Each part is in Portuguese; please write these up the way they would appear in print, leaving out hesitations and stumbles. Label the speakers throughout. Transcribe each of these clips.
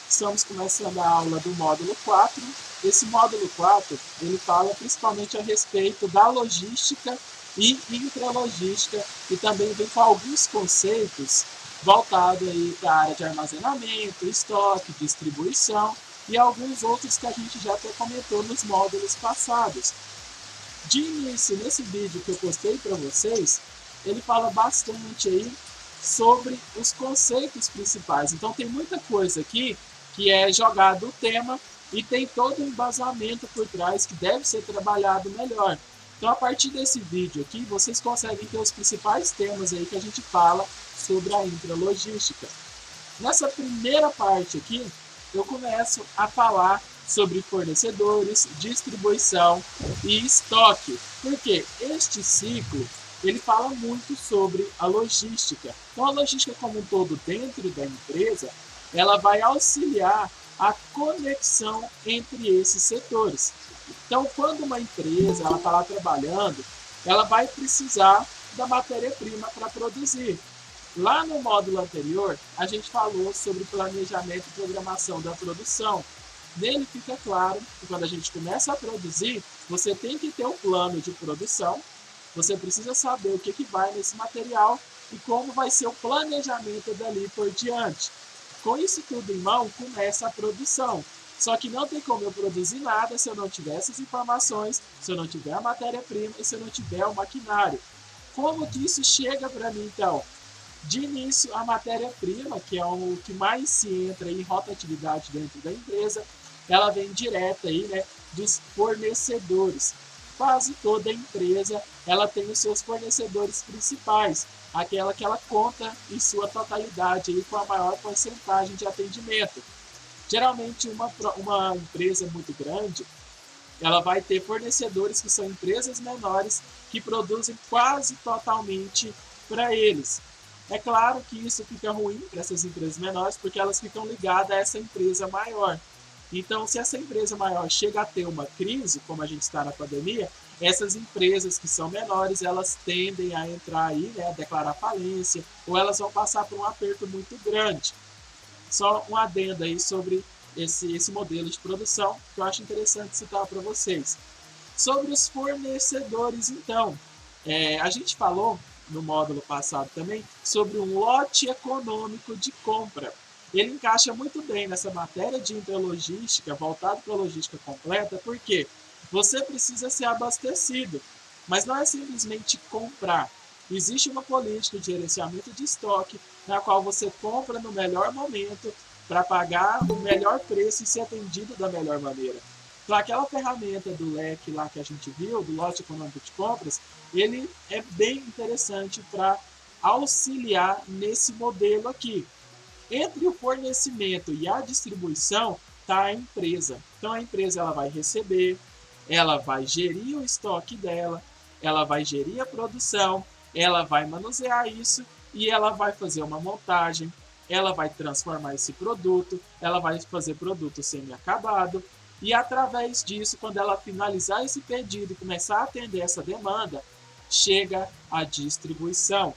Speaker 1: Estamos começando a aula do módulo 4. Esse módulo 4, ele fala principalmente a respeito da logística e intralogística e também vem com alguns conceitos voltados aí para a área de armazenamento, estoque, distribuição e alguns outros que a gente já até comentou nos módulos passados. De início, nesse vídeo que eu postei para vocês, ele fala bastante aí sobre os conceitos principais. Então tem muita coisa aqui que é jogado o tema e tem todo um embasamento por trás que deve ser trabalhado melhor. Então a partir desse vídeo aqui, vocês conseguem ter os principais temas aí que a gente fala sobre a intralogística. Nessa primeira parte aqui, eu começo a falar sobre fornecedores, distribuição e estoque, porque este ciclo ele fala muito sobre a logística. Então a logística como um todo dentro da empresa, ela vai auxiliar a conexão entre esses setores. Então quando uma empresa ela está lá trabalhando, ela vai precisar da matéria-prima para produzir. Lá no módulo anterior, a gente falou sobre planejamento e programação da produção. Nele fica claro que quando a gente começa a produzir, você tem que ter um plano de produção, você precisa saber o que vai nesse material e como vai ser o planejamento dali por diante. Com isso tudo em mão, começa a produção. Só que não tem como eu produzir nada se eu não tiver essas informações, se eu não tiver a matéria-prima e se eu não tiver o maquinário. Como que isso chega para mim, então? De início, a matéria-prima, que é o que mais se entra em rotatividade dentro da empresa, ela vem direta aí, né, dos fornecedores. Quase toda empresa ela tem os seus fornecedores principais, aquela que ela conta em sua totalidade aí, com a maior porcentagem de atendimento. Geralmente, uma empresa muito grande, ela vai ter fornecedores que são empresas menores que produzem quase totalmente para eles. É claro que isso fica ruim para essas empresas menores, porque elas ficam ligadas a essa empresa maior. Então, se essa empresa maior chega a ter uma crise, como a gente está na pandemia, essas empresas que são menores, elas tendem a entrar aí, né, a declarar falência, ou elas vão passar por um aperto muito grande. Só um adendo aí sobre esse modelo de produção, que eu acho interessante citar para vocês. Sobre os fornecedores, então, a gente falou no módulo passado também sobre um lote econômico de compra. Ele encaixa muito bem nessa matéria de intralogística, voltado para a logística completa, porque você precisa ser abastecido, mas não é simplesmente comprar. Existe uma política de gerenciamento de estoque, na qual você compra no melhor momento para pagar o melhor preço e ser atendido da melhor maneira. Então, aquela ferramenta do leque lá que a gente viu, do lote econômico de compras, ele é bem interessante para auxiliar nesse modelo aqui. Entre o fornecimento e a distribuição está a empresa. Então, a empresa ela vai receber, ela vai gerir o estoque dela, ela vai gerir a produção, ela vai manusear isso e ela vai fazer uma montagem, ela vai transformar esse produto, ela vai fazer produto semi-acabado e através disso, quando ela finalizar esse pedido e começar a atender essa demanda, chega a distribuição.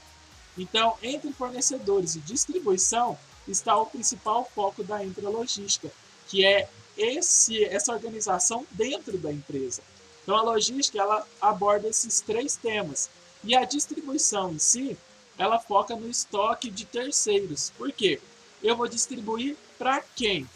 Speaker 1: Então, entre fornecedores e distribuição está o principal foco da intralogística, que é essa organização dentro da empresa. Então, a logística ela aborda esses três temas. E a distribuição em si, ela foca no estoque de terceiros. Por quê? Eu vou distribuir para quem?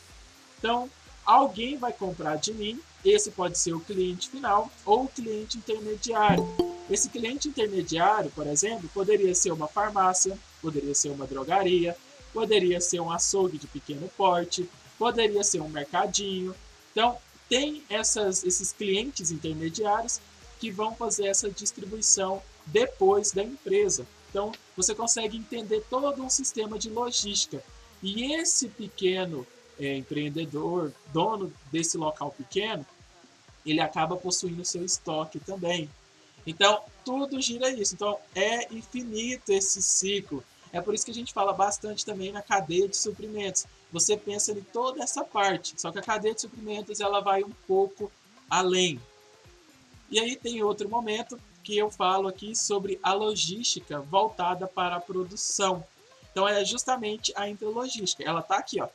Speaker 1: Então, alguém vai comprar de mim, esse pode ser o cliente final ou o cliente intermediário. Esse cliente intermediário, por exemplo, poderia ser uma farmácia, poderia ser uma drogaria, poderia ser um açougue de pequeno porte, poderia ser um mercadinho. Então, tem esses clientes intermediários que vão fazer essa distribuição depois da empresa. Então, você consegue entender todo um sistema de logística. E esse pequeno empreendedor, dono desse local pequeno, ele acaba possuindo seu estoque também. Então, tudo gira isso. Então, é infinito esse ciclo. É por isso que a gente fala bastante também na cadeia de suprimentos. Você pensa em toda essa parte, só que a cadeia de suprimentos ela vai um pouco além. E aí tem outro momento que eu falo aqui sobre a logística voltada para a produção. Então, é justamente a intralogística. Ela está aqui, ó,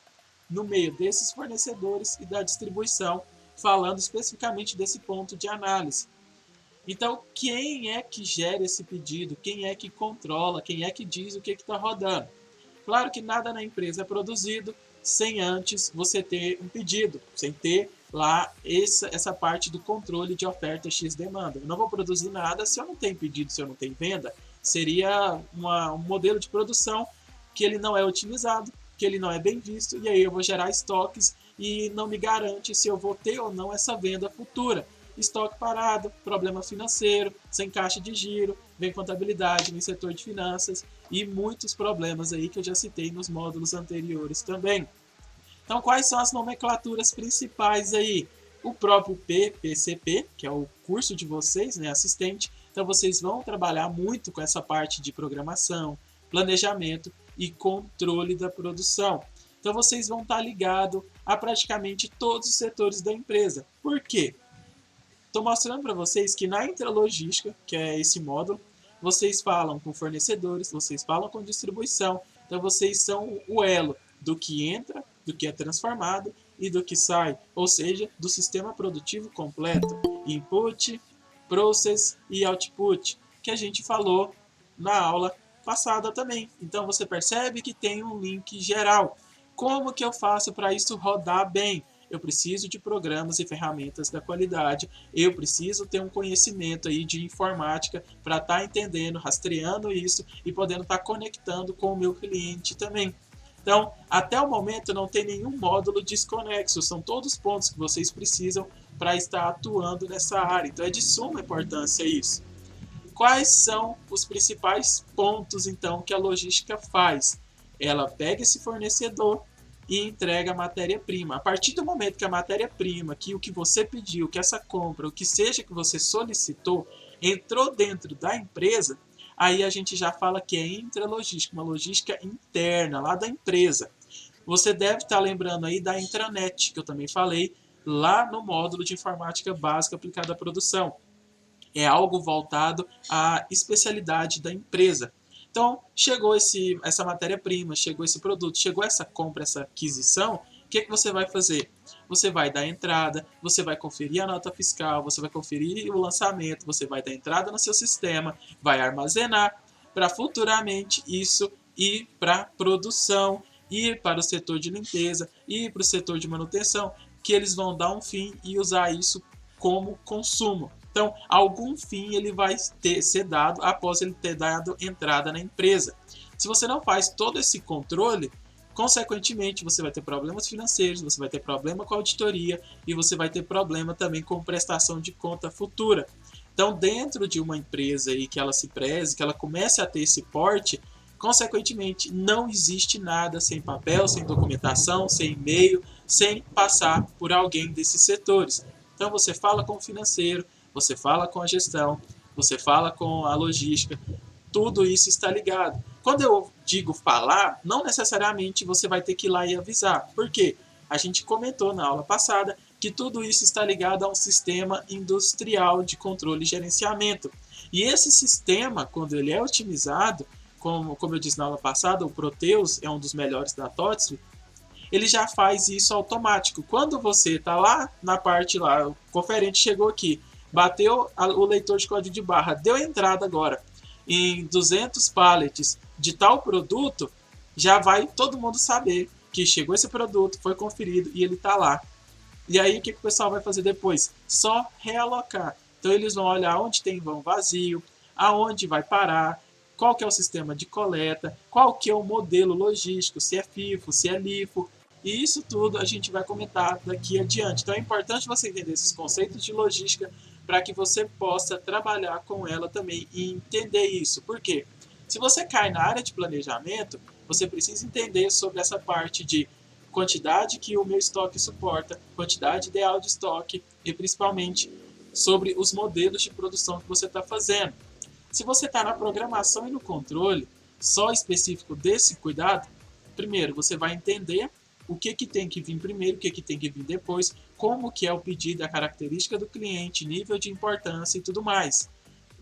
Speaker 1: no meio desses fornecedores e da distribuição, falando especificamente desse ponto de análise. Então, quem é que gera esse pedido? Quem é que controla? Quem é que diz o que está rodando? Claro que nada na empresa é produzido sem antes você ter um pedido, sem ter lá essa parte do controle de oferta X demanda. Eu não vou produzir nada se eu não tenho pedido, se eu não tenho venda. Seria um modelo de produção que ele não é otimizado, que ele não é bem visto, e aí eu vou gerar estoques e não me garante se eu vou ter ou não essa venda futura. Estoque parado, problema financeiro, sem caixa de giro, vem contabilidade no setor de finanças e muitos problemas aí que eu já citei nos módulos anteriores também. Então, quais são as nomenclaturas principais aí? O próprio PCP, que é o curso de vocês, né, assistente. Então, vocês vão trabalhar muito com essa parte de programação, planejamento e controle da produção. Então, vocês vão estar ligados a praticamente todos os setores da empresa. Por quê? Estou mostrando para vocês que na intralogística, que é esse módulo, vocês falam com fornecedores, vocês falam com distribuição, então vocês são o elo do que entra, do que é transformado e do que sai, ou seja, do sistema produtivo completo, input, process e output, que a gente falou na aula passada também. Então você percebe que tem um link geral. Como que eu faço para isso rodar bem? Eu preciso de programas e ferramentas da qualidade, eu preciso ter um conhecimento aí de informática para estar entendendo, rastreando isso e podendo estar conectando com o meu cliente também. Então, até o momento não tem nenhum módulo desconexo, são todos pontos que vocês precisam para estar atuando nessa área. Então é de suma importância isso. Quais são os principais pontos então que a logística faz? Ela pega esse fornecedor e entrega a matéria-prima. A partir do momento que a matéria-prima, que o que você pediu, que essa compra, o que seja que você solicitou, entrou dentro da empresa, aí a gente já fala que é intralogística, uma logística interna, lá da empresa. Você deve estar lembrando aí da intranet, que eu também falei, lá no módulo de informática básica aplicada à produção. É algo voltado à especialidade da empresa. Então, chegou essa matéria-prima, chegou esse produto, chegou essa compra, essa aquisição, o que você vai fazer? Você vai dar entrada, você vai conferir a nota fiscal, você vai conferir o lançamento, você vai dar entrada no seu sistema, vai armazenar para futuramente isso ir para produção, ir para o setor de limpeza, ir para o setor de manutenção, que eles vão dar um fim e usar isso como consumo. Então, algum fim ele vai ser dado após ele ter dado entrada na empresa. Se você não faz todo esse controle, consequentemente você vai ter problemas financeiros, você vai ter problema com a auditoria e você vai ter problema também com prestação de conta futura. Então, dentro de uma empresa aí que ela se preze, que ela comece a ter esse porte, consequentemente não existe nada sem papel, sem documentação, sem e-mail, sem passar por alguém desses setores. Então, você fala com o financeiro, você fala com a gestão, você fala com a logística, tudo isso está ligado. Quando eu digo falar, não necessariamente você vai ter que ir lá e avisar. Por quê? A gente comentou na aula passada que tudo isso está ligado a um sistema industrial de controle e gerenciamento. E esse sistema, quando ele é otimizado, como eu disse na aula passada, o Proteus é um dos melhores da TOTSV, ele já faz isso automático. Quando você está lá na parte lá, o conferente chegou aqui, bateu o leitor de código de barra, deu entrada agora em 200 pallets de tal produto, já vai todo mundo saber que chegou esse produto, foi conferido e ele está lá. E aí o que o pessoal vai fazer depois? Só realocar. Então eles vão olhar onde tem vão vazio, aonde vai parar, qual que é o sistema de coleta, qual que é o modelo logístico, se é FIFO, se é LIFO, e isso tudo a gente vai comentar daqui adiante. Então é importante você entender esses conceitos de logística para que você possa trabalhar com ela também e entender isso. Por quê? Se você cai na área de planejamento, você precisa entender sobre essa parte de quantidade que o meu estoque suporta, quantidade ideal de estoque e principalmente sobre os modelos de produção que você está fazendo. Se você está na programação e no controle, só específico desse cuidado, primeiro você vai entender o que tem que vir primeiro, o que tem que vir depois, como que é o pedido, a característica do cliente, nível de importância e tudo mais.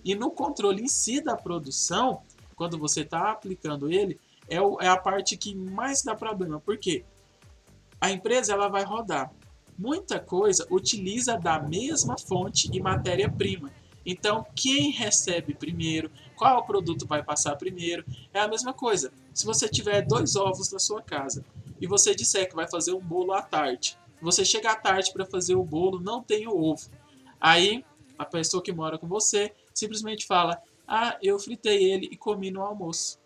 Speaker 1: E no controle em si da produção, quando você está aplicando ele, é a parte que mais dá problema. Por quê? a empresa ela vai rodar. Muita coisa utiliza da mesma fonte e matéria-prima. Então, quem recebe primeiro, qual produto vai passar primeiro, é a mesma coisa. Se você tiver 2 ovos na sua casa e você disser que vai fazer um bolo à tarde, você chega à tarde para fazer o bolo, não tem o ovo. Aí, a pessoa que mora com você simplesmente fala: ah, eu fritei ele e comi no almoço.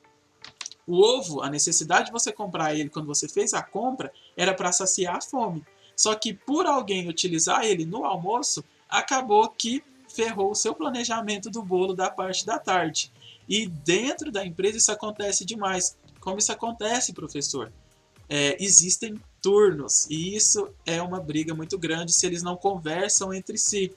Speaker 1: O ovo, a necessidade de você comprar ele quando você fez a compra era para saciar a fome. Só que por alguém utilizar ele no almoço, acabou que ferrou o seu planejamento do bolo da parte da tarde. E dentro da empresa isso acontece demais. Como isso acontece, professor? Existem turnos e isso é uma briga muito grande se eles não conversam entre si.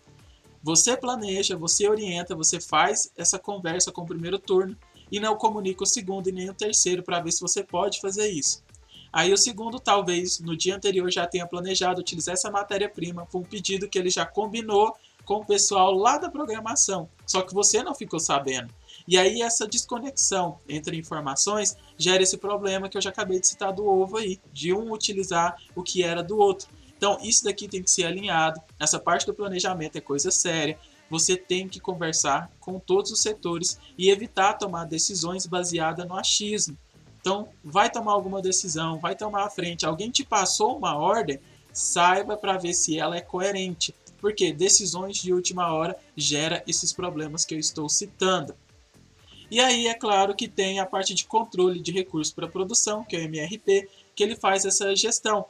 Speaker 1: Você planeja, você orienta, você faz essa conversa com o primeiro turno e não comunica o segundo e nem o terceiro para ver se você pode fazer isso. Aí o segundo, talvez no dia anterior já tenha planejado utilizar essa matéria-prima com um pedido que ele já combinou com o pessoal lá da programação, só que você não ficou sabendo. E aí essa desconexão entre informações gera esse problema que eu já acabei de citar do ovo aí, de um utilizar o que era do outro. Então isso daqui tem que ser alinhado, essa parte do planejamento é coisa séria, você tem que conversar com todos os setores e evitar tomar decisões baseadas no achismo. Então, vai tomar alguma decisão, vai tomar à frente, alguém te passou uma ordem, saiba para ver se ela é coerente, porque decisões de última hora gera esses problemas que eu estou citando. E aí é claro que tem a parte de controle de recursos para produção, que é o MRP, que ele faz essa gestão.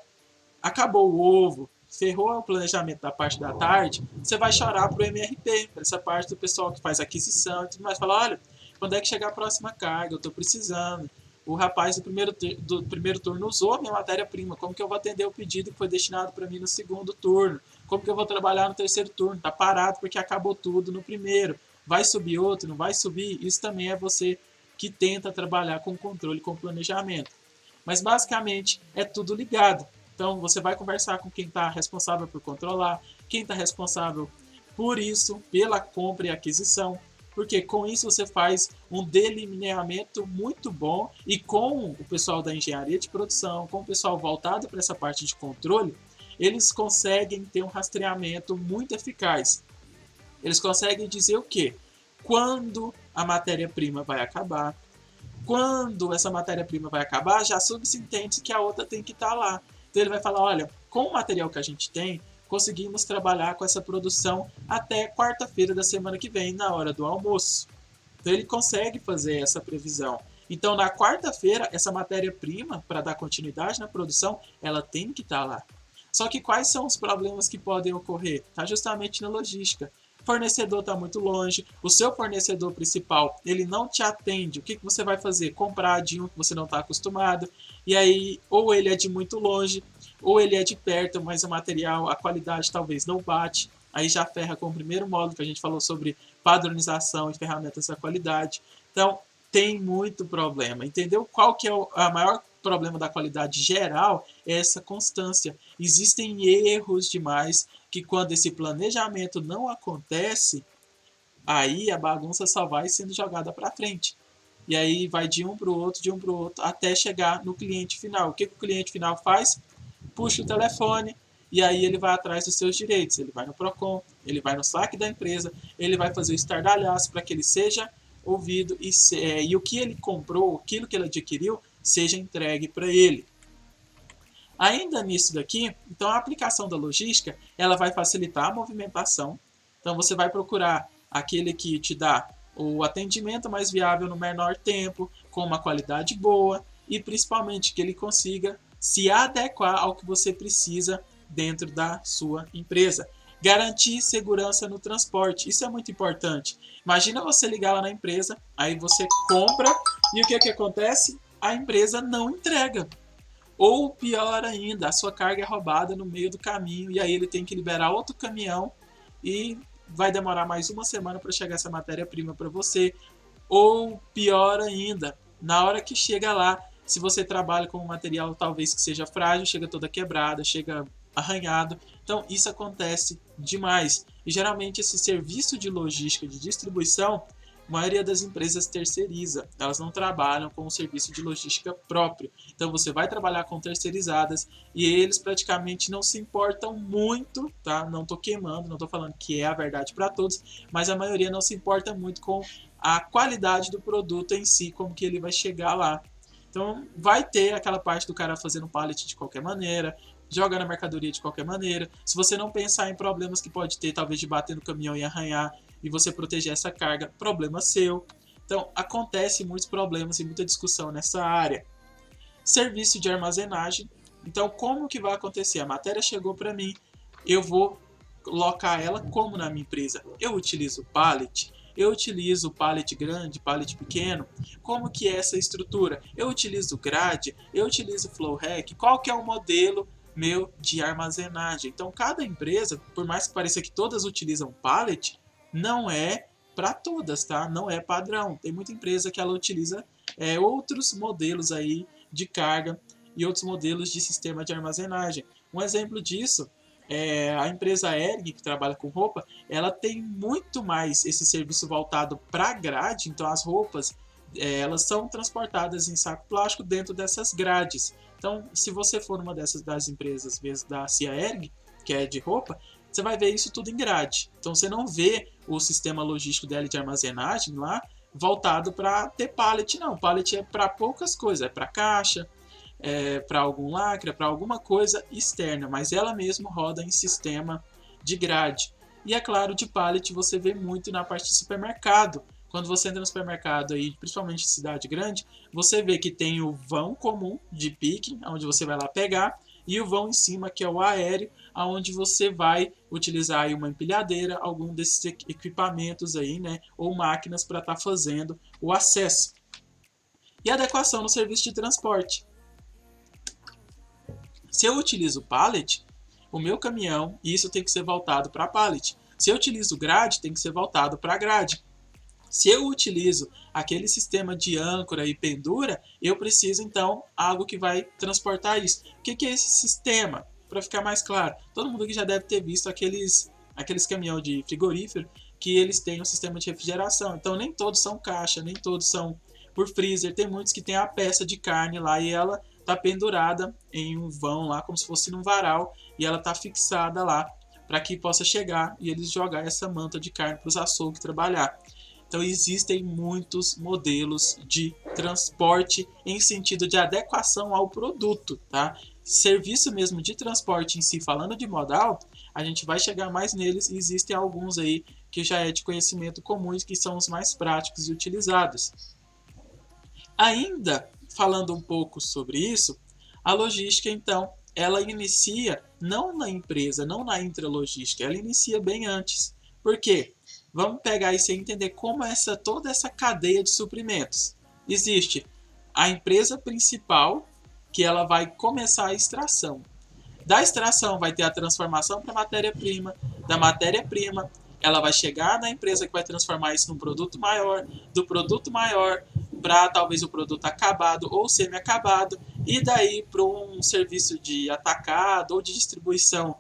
Speaker 1: Acabou o ovo, ferrou o planejamento da parte da tarde, você vai chorar para o MRP, para essa parte do pessoal que faz aquisição e tudo mais, fala, olha, quando é que chegar a próxima carga, eu estou precisando. O rapaz do primeiro turno usou a minha matéria-prima, como que eu vou atender o pedido que foi destinado para mim no segundo turno? Como que eu vou trabalhar no terceiro turno? Está parado porque acabou tudo no primeiro. Vai subir outro, não vai subir? Isso também é você que tenta trabalhar com controle, com planejamento. Mas basicamente é tudo ligado. Então você vai conversar com quem está responsável por controlar, quem está responsável por isso, pela compra e aquisição, porque com isso você faz um delineamento muito bom e com o pessoal da engenharia de produção, com o pessoal voltado para essa parte de controle, eles conseguem ter um rastreamento muito eficaz. Eles conseguem dizer o quê? Quando a matéria-prima vai acabar, quando essa matéria-prima vai acabar, já subsintende que a outra tem que estar lá. Então ele vai falar, olha, com o material que a gente tem, conseguimos trabalhar com essa produção até quarta-feira da semana que vem, na hora do almoço. Então ele consegue fazer essa previsão. Então na quarta-feira, essa matéria-prima, para dar continuidade na produção, ela tem que estar lá. Só que quais são os problemas que podem ocorrer? Está justamente na logística. O fornecedor está muito longe, o seu fornecedor principal ele não te atende. O que você vai fazer? Comprar de um que você não está acostumado. E aí, ou ele é de muito longe, ou ele é de perto, mas o material, a qualidade talvez não bate. Aí já ferra com o primeiro módulo que a gente falou sobre padronização e ferramentas da qualidade. Então, tem muito problema. Entendeu? Qual que é o maior problema da qualidade geral? É essa constância. Existem erros demais que quando esse planejamento não acontece, aí a bagunça só vai sendo jogada para frente. E aí vai de um para o outro, até chegar no cliente final. O que o cliente final faz? Puxa o telefone e aí ele vai atrás dos seus direitos. Ele vai no Procon, ele vai no saque da empresa, ele vai fazer o estardalhaço para que ele seja ouvido e o que ele comprou, aquilo que ele adquiriu, seja entregue para ele. Ainda nisso daqui, então a aplicação da logística, ela vai facilitar a movimentação. Então você vai procurar aquele que te dá o atendimento mais viável no menor tempo, com uma qualidade boa e principalmente que ele consiga se adequar ao que você precisa dentro da sua empresa. Garantir segurança no transporte, isso é muito importante. Imagina você ligar lá na empresa, aí você compra e o que acontece? A empresa não entrega. Ou pior ainda, a sua carga é roubada no meio do caminho e aí ele tem que liberar outro caminhão e vai demorar mais uma semana para chegar essa matéria-prima para você. Ou pior ainda, na hora que chega lá, se você trabalha com um material talvez que seja frágil, chega toda quebrada, chega arranhado. Então isso acontece demais. E geralmente esse serviço de logística de distribuição a maioria das empresas terceiriza, elas não trabalham com um serviço de logística próprio. Então você vai trabalhar com terceirizadas e eles praticamente não se importam muito, tá? Não estou queimando, não estou falando que é a verdade para todos, mas a maioria não se importa muito com a qualidade do produto em si, como que ele vai chegar lá. Então vai ter aquela parte do cara fazendo pallet de qualquer maneira, joga na mercadoria de qualquer maneira. Se você não pensar em problemas que pode ter, talvez de bater no caminhão e arranhar, e você proteger essa carga, problema seu. Então acontece muitos problemas e muita discussão nessa área. Serviço de armazenagem. Então como que vai acontecer? A matéria chegou para mim, eu vou colocar ela como na minha empresa? Eu utilizo pallet? Eu utilizo pallet grande, pallet pequeno? Como que é essa estrutura? Eu utilizo grade? Eu utilizo flow rack? Qual que é o modelo meu de armazenagem? Então cada empresa, por mais que pareça que todas utilizam pallet, não é para todas, tá? Não é padrão. Tem muita empresa que ela utiliza outros modelos aí de carga e outros modelos de sistema de armazenagem. Um exemplo disso é a empresa Erg, que trabalha com roupa, ela tem muito mais esse serviço voltado para grade, então as roupas elas são transportadas em saco plástico dentro dessas grades. Então, se você for uma dessas das empresas, mesmo da CIA Erg, que é de roupa, você vai ver isso tudo em grade. Então você não vê o sistema logístico dela de armazenagem lá voltado para ter pallet, não. Pallet é para poucas coisas, é para caixa, para algum lacre, para alguma coisa externa, mas ela mesma roda em sistema de grade. E é claro, de pallet você vê muito na parte de supermercado. Quando você entra no supermercado, aí, principalmente em cidade grande, você vê que tem o vão comum de picking, onde você vai lá pegar, e o vão em cima, que é o aéreo, onde você vai utilizar aí uma empilhadeira, algum desses equipamentos aí, né, ou máquinas para estar fazendo o acesso. E adequação no serviço de transporte. Se eu utilizo pallet, o meu caminhão, isso tem que ser voltado para pallet. Se eu utilizo grade, tem que ser voltado para grade. Se eu utilizo aquele sistema de âncora e pendura, eu preciso então algo que vai transportar isso. O que é esse sistema? Para ficar mais claro, todo mundo aqui já deve ter visto aqueles caminhões de frigorífero que eles têm um sistema de refrigeração. Então nem todos são caixa, nem todos são por freezer. Tem muitos que tem a peça de carne lá e ela está pendurada em um vão lá, como se fosse num varal, e ela está fixada lá para que possa chegar e eles jogar essa manta de carne para os açougues trabalhar. Então existem muitos modelos de transporte em sentido de adequação ao produto, tá? Serviço mesmo de transporte em si, falando de modal, a gente vai chegar mais neles e existem alguns aí que já é de conhecimento comum e que são os mais práticos e utilizados. Ainda falando um pouco sobre isso, a logística então, ela inicia não na empresa, não na intralogística, ela inicia bem antes. Por quê? Vamos pegar isso e entender como toda essa cadeia de suprimentos. Existe a empresa principal, que ela vai começar a extração. Da extração vai ter a transformação para matéria-prima. Da matéria-prima, ela vai chegar na empresa que vai transformar isso num produto maior. Do produto maior para talvez o produto acabado ou semi-acabado. E daí para um serviço de atacado ou de distribuição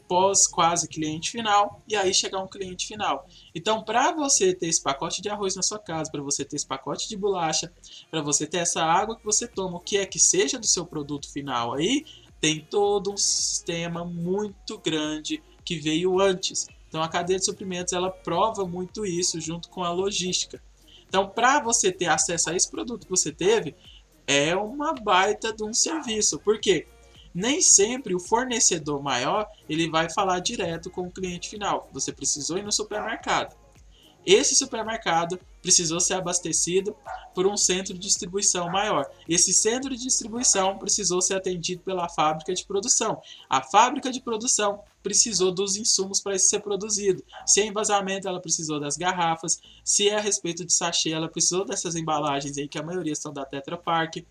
Speaker 1: pós quase cliente final, e aí chegar um cliente final. Então, para você ter esse pacote de arroz na sua casa, para você ter esse pacote de bolacha, para você ter essa água que você toma, o que é que seja do seu produto final aí, tem todo um sistema muito grande que veio antes. Então, a cadeia de suprimentos, ela prova muito isso junto com a logística. Então, para você ter acesso a esse produto que você teve, é uma baita de um serviço. Por quê? Nem sempre o fornecedor maior ele vai falar direto com o cliente final. Você precisou ir no supermercado. Esse supermercado precisou ser abastecido por um centro de distribuição maior. Esse centro de distribuição precisou ser atendido pela fábrica de produção. A fábrica de produção precisou dos insumos para isso ser produzido. Se é envasamento, ela precisou das garrafas. Se é a respeito de sachê, ela precisou dessas embalagens aí, que a maioria são da Tetra Pak.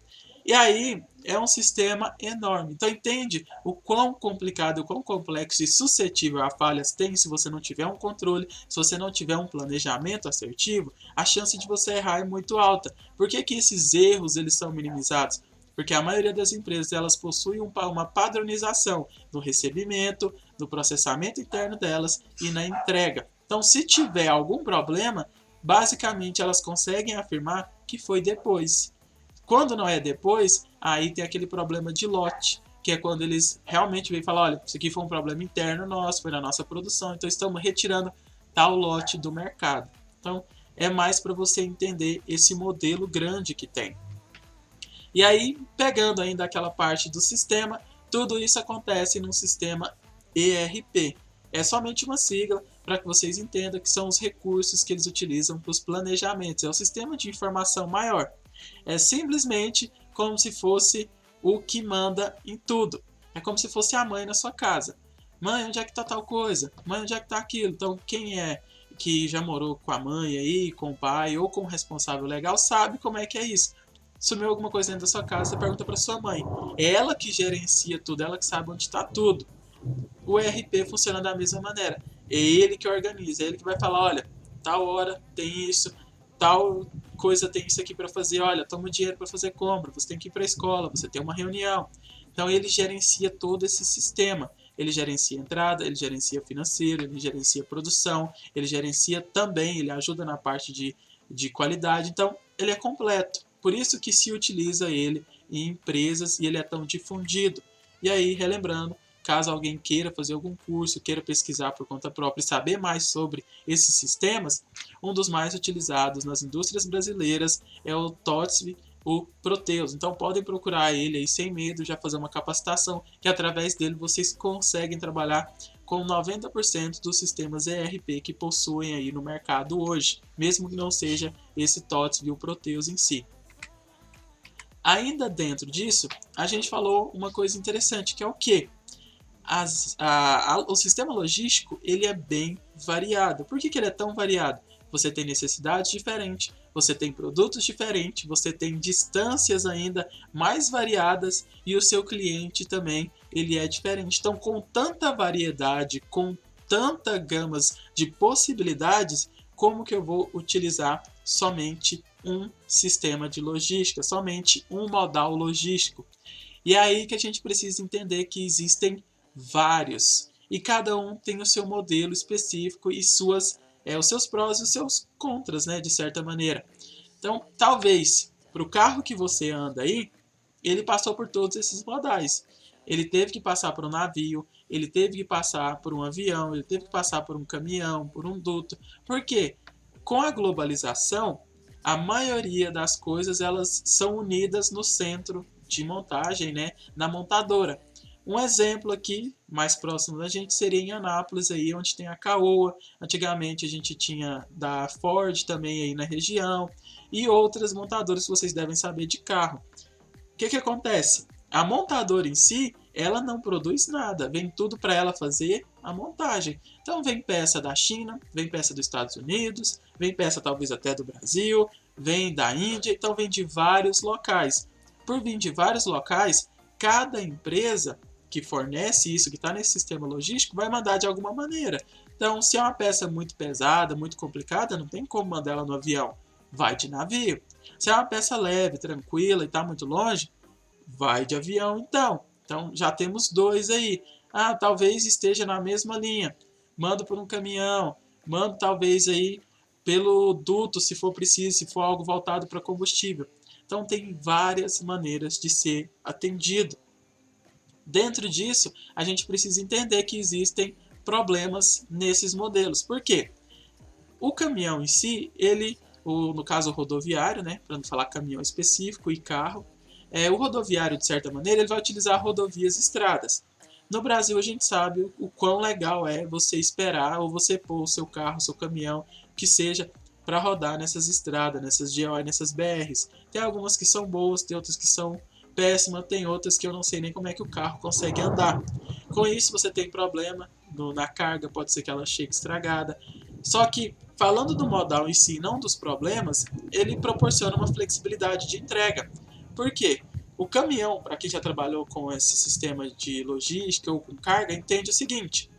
Speaker 1: E aí é um sistema enorme. Então entende o quão complicado, o quão complexo e suscetível a falhas tem se você não tiver um controle, se você não tiver um planejamento assertivo, a chance de você errar é muito alta. Por que esses erros eles são minimizados? Porque a maioria das empresas elas possuem uma padronização no recebimento, no processamento interno delas e na entrega. Então se tiver algum problema, basicamente elas conseguem afirmar que foi depois. Quando não é depois, aí tem aquele problema de lote, que é quando eles realmente vêm falar, olha, isso aqui foi um problema interno nosso, foi na nossa produção, então estamos retirando tal lote do mercado. Então, é mais para você entender esse modelo grande que tem. E aí, pegando ainda aquela parte do sistema, tudo isso acontece num sistema ERP. É somente uma sigla para que vocês entendam que são os recursos que eles utilizam para os planejamentos. É o sistema de informação maior. É simplesmente como se fosse o que manda em tudo. É como se fosse a mãe na sua casa. Mãe, onde é que está tal coisa? Mãe, onde é que está aquilo? Então, quem é que já morou com a mãe aí, com o pai ou com o responsável legal, sabe como é que é isso. Sumiu alguma coisa dentro da sua casa, você pergunta para sua mãe. É ela que gerencia tudo, ela que sabe onde está tudo. O ERP funciona da mesma maneira. É ele que organiza, é ele que vai falar, olha, tal hora tem isso, tal coisa tem isso aqui para fazer, olha, toma dinheiro para fazer compra, você tem que ir para a escola, você tem uma reunião. Então ele gerencia todo esse sistema. Ele gerencia entrada, ele gerencia financeiro, ele gerencia produção, ele gerencia também, ele ajuda na parte de qualidade. Então ele é completo. Por isso que se utiliza ele em empresas e ele é tão difundido. E aí, relembrando, caso alguém queira fazer algum curso, queira pesquisar por conta própria e saber mais sobre esses sistemas, um dos mais utilizados nas indústrias brasileiras é o TOTSV, o Proteus. Então podem procurar ele aí sem medo, já fazer uma capacitação, que através dele vocês conseguem trabalhar com 90% dos sistemas ERP que possuem aí no mercado hoje, mesmo que não seja esse TOTSV e o Proteus em si. Ainda dentro disso, a gente falou uma coisa interessante, que é o quê? O sistema logístico ele é bem variado. Por que ele é tão variado? Você tem necessidades diferentes, você tem produtos diferentes, você tem distâncias ainda mais variadas e o seu cliente também ele é diferente. Então, com tanta variedade, com tanta gamas de possibilidades, como que eu vou utilizar somente um sistema de logística, somente um modal logístico? E é aí que a gente precisa entender que existem vários e cada um tem o seu modelo específico e os seus prós e os seus contras, né, de certa maneira. Então, talvez para o carro que você anda aí, ele passou por todos esses modais. Ele teve que passar por um navio, ele teve que passar por um avião, ele teve que passar por um caminhão, por um duto. Por quê? Com a globalização, a maioria das coisas elas são unidas no centro de montagem, né, na montadora. Um exemplo aqui, mais próximo da gente, seria em Anápolis, aí, onde tem a Caoa. Antigamente a gente tinha da Ford também aí na região. E outras montadoras que vocês devem saber de carro. O que acontece? A montadora em si, ela não produz nada. Vem tudo para ela fazer a montagem. Então vem peça da China, vem peça dos Estados Unidos, vem peça talvez até do Brasil, vem da Índia, então vem de vários locais. Por vir de vários locais, cada empresa que fornece isso, que está nesse sistema logístico, vai mandar de alguma maneira. Então, se é uma peça muito pesada, muito complicada, não tem como mandar ela no avião. Vai de navio. Se é uma peça leve, tranquila e está muito longe, vai de avião então. Então, já temos dois aí. Ah, talvez esteja na mesma linha. Mando por um caminhão. Mando talvez aí pelo duto, se for preciso, se for algo voltado para combustível. Então, tem várias maneiras de ser atendido. Dentro disso, a gente precisa entender que existem problemas nesses modelos. Por quê? O caminhão em si, no caso o rodoviário, né, para não falar caminhão específico e carro, o rodoviário, de certa maneira, ele vai utilizar rodovias e estradas. No Brasil, a gente sabe o quão legal é você esperar ou você pôr o seu carro, o seu caminhão, que seja para rodar nessas estradas, nessas GO, nessas BRs. Tem algumas que são boas, tem outras que são péssima, tem outras que eu não sei nem como é que o carro consegue andar. Com isso você tem problema na carga, pode ser que ela chegue estragada. Só que, falando do modal em si, não dos problemas, ele proporciona uma flexibilidade de entrega. Por quê? O caminhão, para quem já trabalhou com esse sistema de logística ou com carga, entende o seguinte: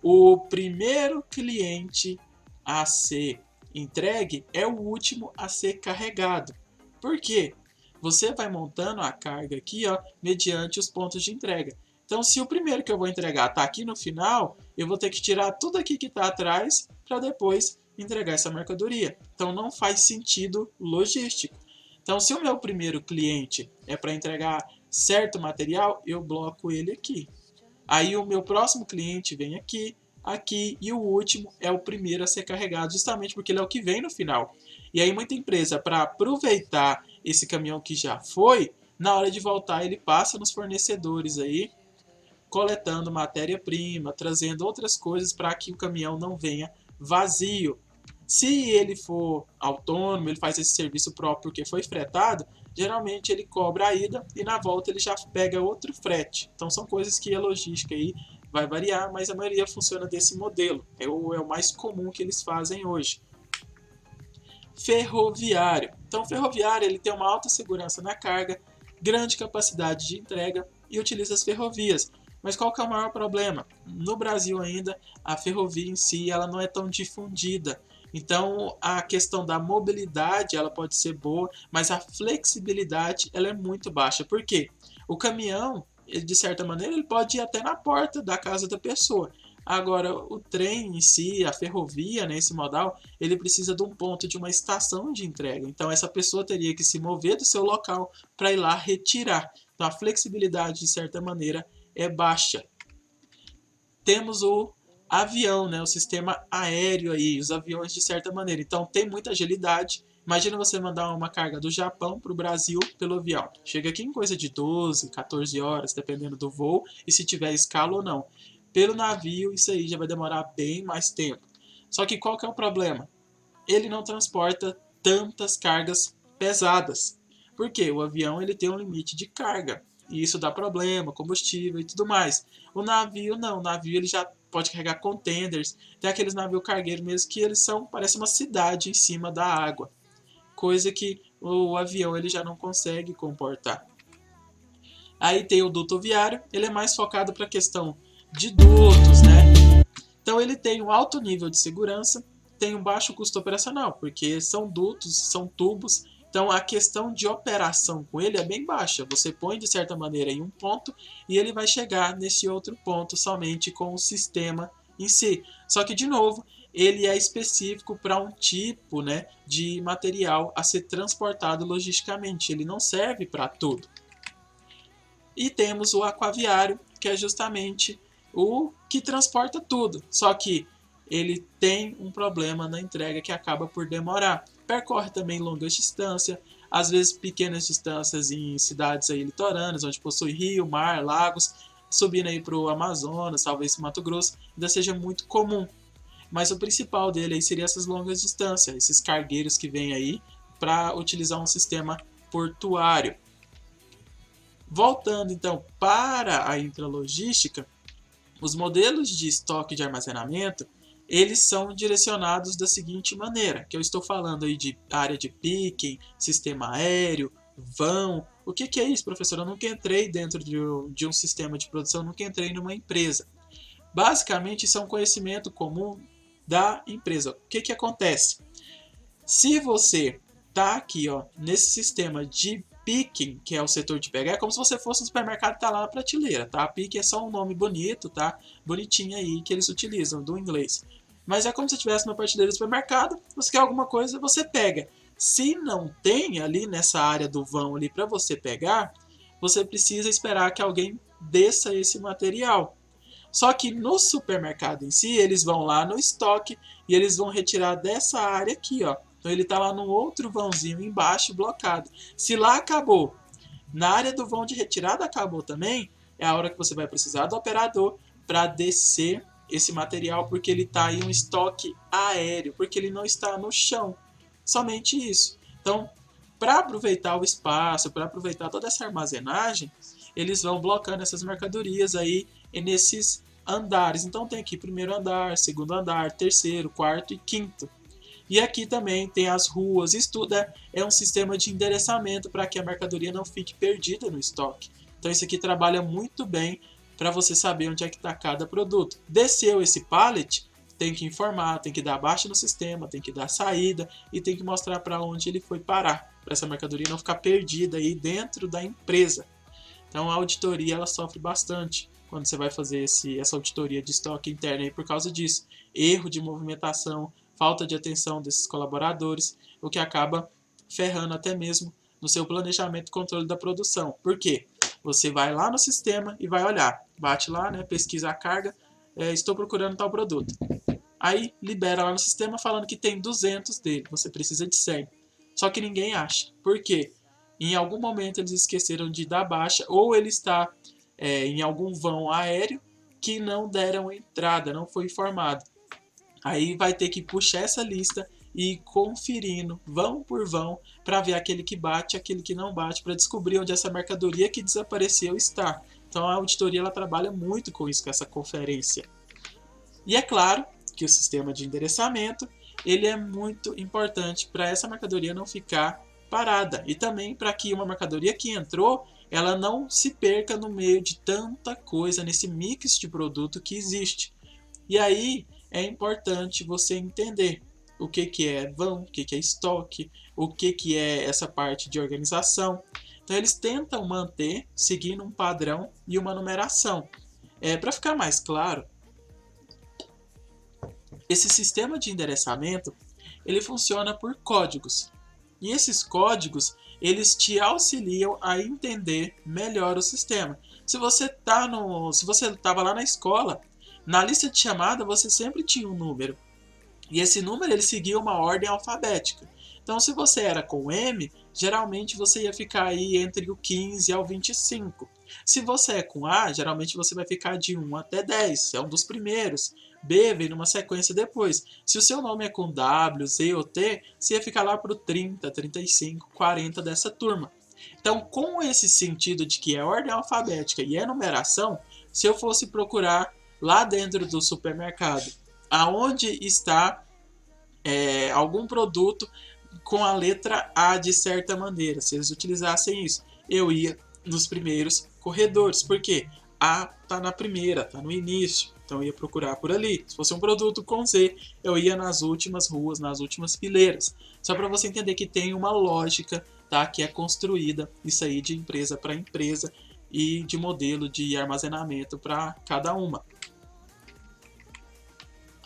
Speaker 1: o primeiro cliente a ser entregue é o último a ser carregado. Por quê? Você vai montando a carga aqui, ó, mediante os pontos de entrega. Então, se o primeiro que eu vou entregar está aqui no final, eu vou ter que tirar tudo aqui que está atrás para depois entregar essa mercadoria. Então não faz sentido logístico. Então se o meu primeiro cliente é para entregar certo material, eu bloco ele aqui. Aí o meu próximo cliente vem aqui, aqui, e o último é o primeiro a ser carregado, justamente porque ele é o que vem no final. E aí muita empresa, para aproveitar esse caminhão que já foi, na hora de voltar ele passa nos fornecedores aí, coletando matéria-prima, trazendo outras coisas para que o caminhão não venha vazio. Se ele for autônomo, ele faz esse serviço próprio porque foi fretado, geralmente ele cobra a ida e na volta ele já pega outro frete. Então são coisas que a logística aí vai variar, mas a maioria funciona desse modelo. É o mais comum que eles fazem hoje. Ferroviário. Então o ferroviário ele tem uma alta segurança na carga, grande capacidade de entrega e utiliza as ferrovias. Mas qual que é o maior problema? No Brasil ainda, a ferrovia em si ela não é tão difundida. Então, a questão da mobilidade ela pode ser boa, mas a flexibilidade ela é muito baixa. Por quê? O caminhão, de certa maneira, ele pode ir até na porta da casa da pessoa. Agora, o trem em si, a ferrovia, né, esse modal, ele precisa de um ponto, de uma estação de entrega. Então, essa pessoa teria que se mover do seu local para ir lá retirar. Então, a flexibilidade, de certa maneira, é baixa. Temos o avião, né, o sistema aéreo aí, os aviões de certa maneira. Então, tem muita agilidade. Imagina você mandar uma carga do Japão para o Brasil pelo avião. Chega aqui em coisa de 12, 14 horas, dependendo do voo e se tiver escala ou não. Pelo navio, isso aí já vai demorar bem mais tempo. Só que qual que é o problema? Ele não transporta tantas cargas pesadas. Por quê? O avião ele tem um limite de carga. E isso dá problema, combustível e tudo mais. O navio não, o navio ele já pode carregar contenders. Tem aqueles navios cargueiros mesmo que eles são, parece uma cidade em cima da água. Coisa que o avião ele já não consegue comportar. Aí tem o duto viário, ele é mais focado para a questão de dutos, né? Então ele tem um alto nível de segurança, tem um baixo custo operacional, porque são dutos, são tubos, então a questão de operação com ele é bem baixa. Você põe de certa maneira em um ponto e ele vai chegar nesse outro ponto somente com o sistema em si. Só que de novo, ele é específico para um tipo, né, de material a ser transportado logisticamente. Ele não serve para tudo. E temos o aquaviário, que é justamente o que transporta tudo. Só que ele tem um problema na entrega que acaba por demorar. Percorre também longas distâncias, às vezes pequenas distâncias em cidades aí litorâneas, onde possui rio, mar, lagos, subindo aí para o Amazonas, talvez Mato Grosso, ainda seja muito comum. Mas o principal dele aí seria essas longas distâncias, esses cargueiros que vêm aí para utilizar um sistema portuário. Voltando então para a intralogística, os modelos de estoque de armazenamento, eles são direcionados da seguinte maneira, que eu estou falando aí de área de picking, sistema aéreo, vão. O que é isso, professor? Eu nunca entrei dentro de um sistema de produção, nunca entrei numa empresa. Basicamente, isso é um conhecimento comum da empresa. O que acontece? Se você está aqui ó, nesse sistema de picking, que é o setor de pegar, é como se você fosse no supermercado e tá lá na prateleira, tá? Picking é só um nome bonito, tá? Bonitinho aí que eles utilizam do inglês. Mas é como se estivesse na prateleira do supermercado, você quer alguma coisa, você pega. Se não tem ali nessa área do vão ali para você pegar, você precisa esperar que alguém desça esse material. Só que no supermercado em si, eles vão lá no estoque e eles vão retirar dessa área aqui, ó. Então ele está lá num outro vãozinho embaixo, blocado. Se lá acabou, na área do vão de retirada acabou também, é a hora que você vai precisar do operador para descer esse material, porque ele está em um estoque aéreo, porque ele não está no chão. Somente isso. Então, para aproveitar o espaço, para aproveitar toda essa armazenagem, eles vão blocando essas mercadorias aí nesses andares. Então tem aqui primeiro andar, segundo andar, terceiro, quarto e quinto. E aqui também tem as ruas, isso tudo é um sistema de endereçamento para que a mercadoria não fique perdida no estoque. Então isso aqui trabalha muito bem para você saber onde é que está cada produto. Desceu esse pallet, tem que informar, tem que dar baixa no sistema, tem que dar saída e tem que mostrar para onde ele foi parar, para essa mercadoria não ficar perdida aí dentro da empresa. Então a auditoria ela sofre bastante quando você vai fazer essa auditoria de estoque interno aí por causa disso. Erro de movimentação, falta de atenção desses colaboradores, o que acaba ferrando até mesmo no seu planejamento e controle da produção. Por quê? Você vai lá no sistema e vai olhar, bate lá, né, pesquisa a carga, estou procurando tal produto. Aí libera lá no sistema falando que tem 200 dele, você precisa de 100. Só que ninguém acha. Por quê? Em algum momento eles esqueceram de dar baixa, ou ele está em algum vão aéreo que não deram entrada, não foi informado. Aí vai ter que puxar essa lista e ir conferindo vão por vão para ver aquele que bate e aquele que não bate, para descobrir onde essa mercadoria que desapareceu está. Então a auditoria ela trabalha muito com isso, com essa conferência. E é claro que o sistema de endereçamento ele é muito importante para essa mercadoria não ficar parada e também para que uma mercadoria que entrou ela não se perca no meio de tanta coisa nesse mix de produto que existe. E aí é importante você entender o que é vão, o que é estoque, o que é essa parte de organização. Então eles tentam manter, seguindo um padrão e uma numeração. Para ficar mais claro, esse sistema de endereçamento ele funciona por códigos. E esses códigos eles te auxiliam a entender melhor o sistema. Se você estava lá na escola, na lista de chamada você sempre tinha um número. E esse número ele seguia uma ordem alfabética. Então, se você era com M, geralmente você ia ficar aí entre o 15 ao 25. Se você é com A, geralmente você vai ficar de 1 até 10, é um dos primeiros. B vem numa sequência depois. Se o seu nome é com W, Z ou T, você ia ficar lá para o 30, 35, 40 dessa turma. Então, com esse sentido de que é ordem alfabética e é numeração, se eu fosse procurar lá dentro do supermercado, aonde está algum produto com a letra A de certa maneira, se eles utilizassem isso, eu ia nos primeiros corredores, porque A está na primeira, está no início, então eu ia procurar por ali. Se fosse um produto com Z, eu ia nas últimas ruas, nas últimas fileiras. Só para você entender que tem uma lógica, tá, que é construída isso aí de empresa para empresa e de modelo de armazenamento para cada uma.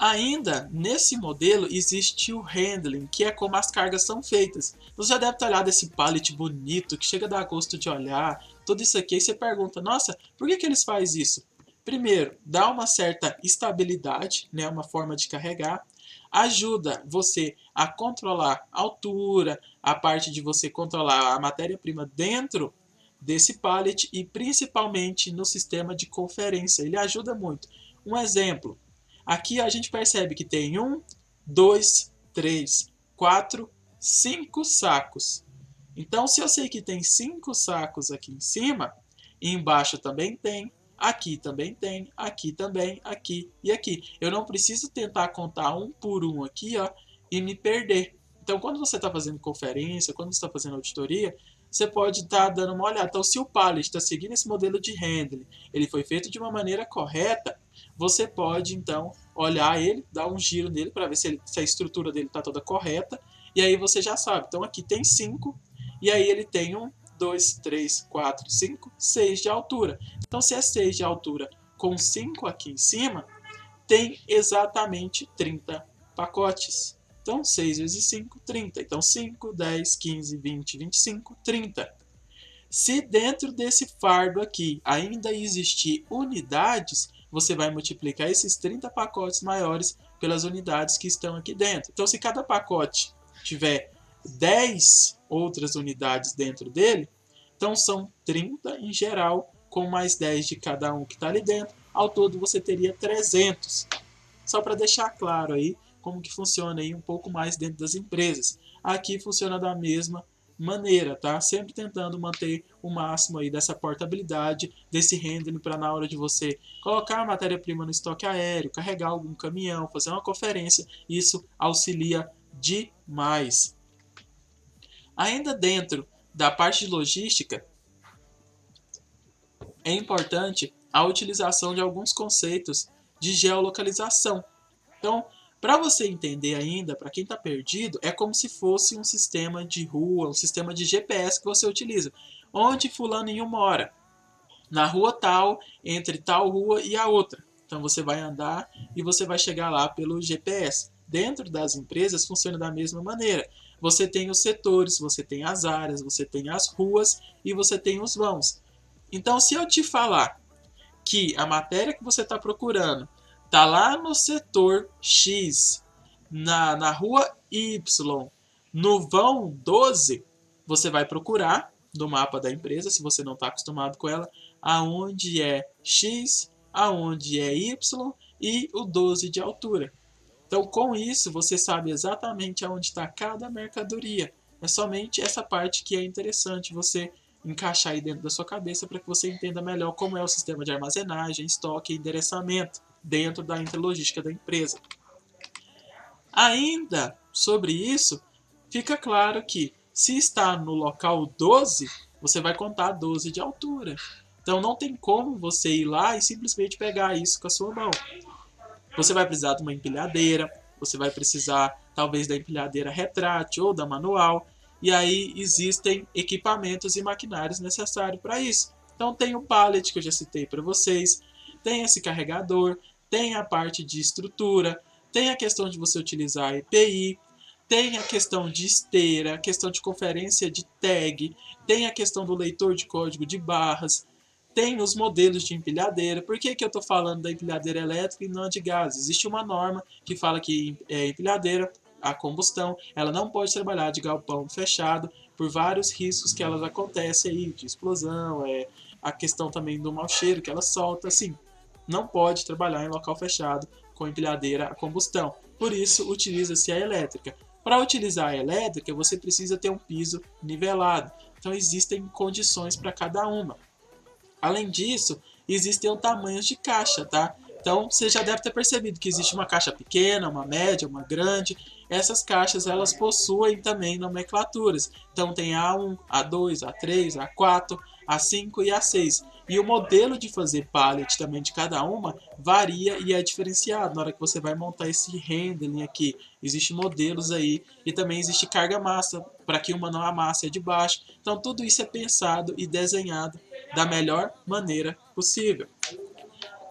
Speaker 1: Ainda nesse modelo existe o handling, que é como as cargas são feitas. Você já deve ter olhado esse pallet bonito, que chega a dar gosto de olhar, tudo isso aqui, e você pergunta, nossa, por que eles fazem isso? Primeiro, dá uma certa estabilidade, né, uma forma de carregar, ajuda você a controlar a altura, a parte de você controlar a matéria-prima dentro desse pallet e principalmente no sistema de conferência, ele ajuda muito. Um exemplo, aqui a gente percebe que tem 1, 2, 3, 4, 5 sacos. Então, se eu sei que tem 5 sacos aqui em cima, e embaixo também tem, aqui também tem, aqui também, aqui e aqui. Eu não preciso tentar contar um por um aqui, ó, e me perder. Então, quando você está fazendo conferência, quando você está fazendo auditoria, você pode estar dando uma olhada. Então, se o pallet está seguindo esse modelo de handling, ele foi feito de uma maneira correta, você pode, então, olhar ele, dar um giro nele para ver se a estrutura dele está toda correta, e aí você já sabe. Então, aqui tem 5, e aí ele tem 1, 2, 3, 4, 5, 6 de altura. Então, se é 6 de altura com 5 aqui em cima, tem exatamente 30 pacotes. Então, 6 vezes 5, 30. Então, 5, 10, 15, 20, 25, 30. Se dentro desse fardo aqui ainda existir unidades, você vai multiplicar esses 30 pacotes maiores pelas unidades que estão aqui dentro. Então, se cada pacote tiver 10 outras unidades dentro dele, então são 30 em geral, com mais 10 de cada um que está ali dentro. Ao todo, você teria 300. Só para deixar claro aí como que funciona aí um pouco mais dentro das empresas. Aqui funciona da mesma maneira, tá? Sempre tentando manter o máximo aí dessa portabilidade, desse handling para na hora de você colocar a matéria-prima no estoque aéreo, carregar algum caminhão, fazer uma conferência, isso auxilia demais. Ainda dentro da parte de logística, é importante a utilização de alguns conceitos de geolocalização. Então, para você entender ainda, para quem está perdido, é como se fosse um sistema de rua, um sistema de GPS que você utiliza. Onde fulaninho mora? Na rua tal, entre tal rua e a outra. Então você vai andar e você vai chegar lá pelo GPS. dentro das empresas funciona da mesma maneira. Você tem os setores, você tem as áreas, você tem as ruas e você tem os vãos. Então, se eu te falar que a matéria que você está procurando está lá no setor X, na rua Y, no vão 12, você vai procurar no mapa da empresa, se você não está acostumado com ela, aonde é X, aonde é Y e o 12 de altura. Então, com isso, você sabe exatamente aonde está cada mercadoria. É somente essa parte que é interessante você encaixar aí dentro da sua cabeça para que você entenda melhor como é o sistema de armazenagem, estoque e endereçamento dentro da interlogística da empresa. Ainda sobre isso, fica claro que se está no local 12, você vai contar 12 de altura. Então não tem como você ir lá e simplesmente pegar isso com a sua mão. Você vai precisar de uma empilhadeira, você vai precisar talvez da empilhadeira retrátil ou da manual, e aí existem equipamentos e maquinários necessários para isso. Então tem o pallet que eu já citei para vocês, tem esse carregador, tem a parte de estrutura, tem a questão de você utilizar a EPI, tem a questão de esteira, a questão de conferência de tag, tem a questão do leitor de código de barras, tem os modelos de empilhadeira. Por que eu estou falando da empilhadeira elétrica e não de gás? Existe uma norma que fala que empilhadeira, a combustão, ela não pode trabalhar de galpão fechado por vários riscos que elas acontecem aí, de explosão, a questão também do mau cheiro que ela solta, assim. Não pode trabalhar em local fechado com empilhadeira a combustão. Por isso, utiliza-se a elétrica. Para utilizar a elétrica, você precisa ter um piso nivelado. Então, existem condições para cada uma. Além disso, existem tamanhos de caixa, tá? Então, você já deve ter percebido que existe uma caixa pequena, uma média, uma grande. Essas caixas, elas possuem também nomenclaturas. Então, tem A1, A2, A3, A4, A5 e A6. E o modelo de fazer pallet também de cada uma varia e é diferenciado. Na hora que você vai montar esse handling aqui, existem modelos aí. E também existe carga-massa, para que uma não amasse a de baixo. Então, tudo isso é pensado e desenhado da melhor maneira possível.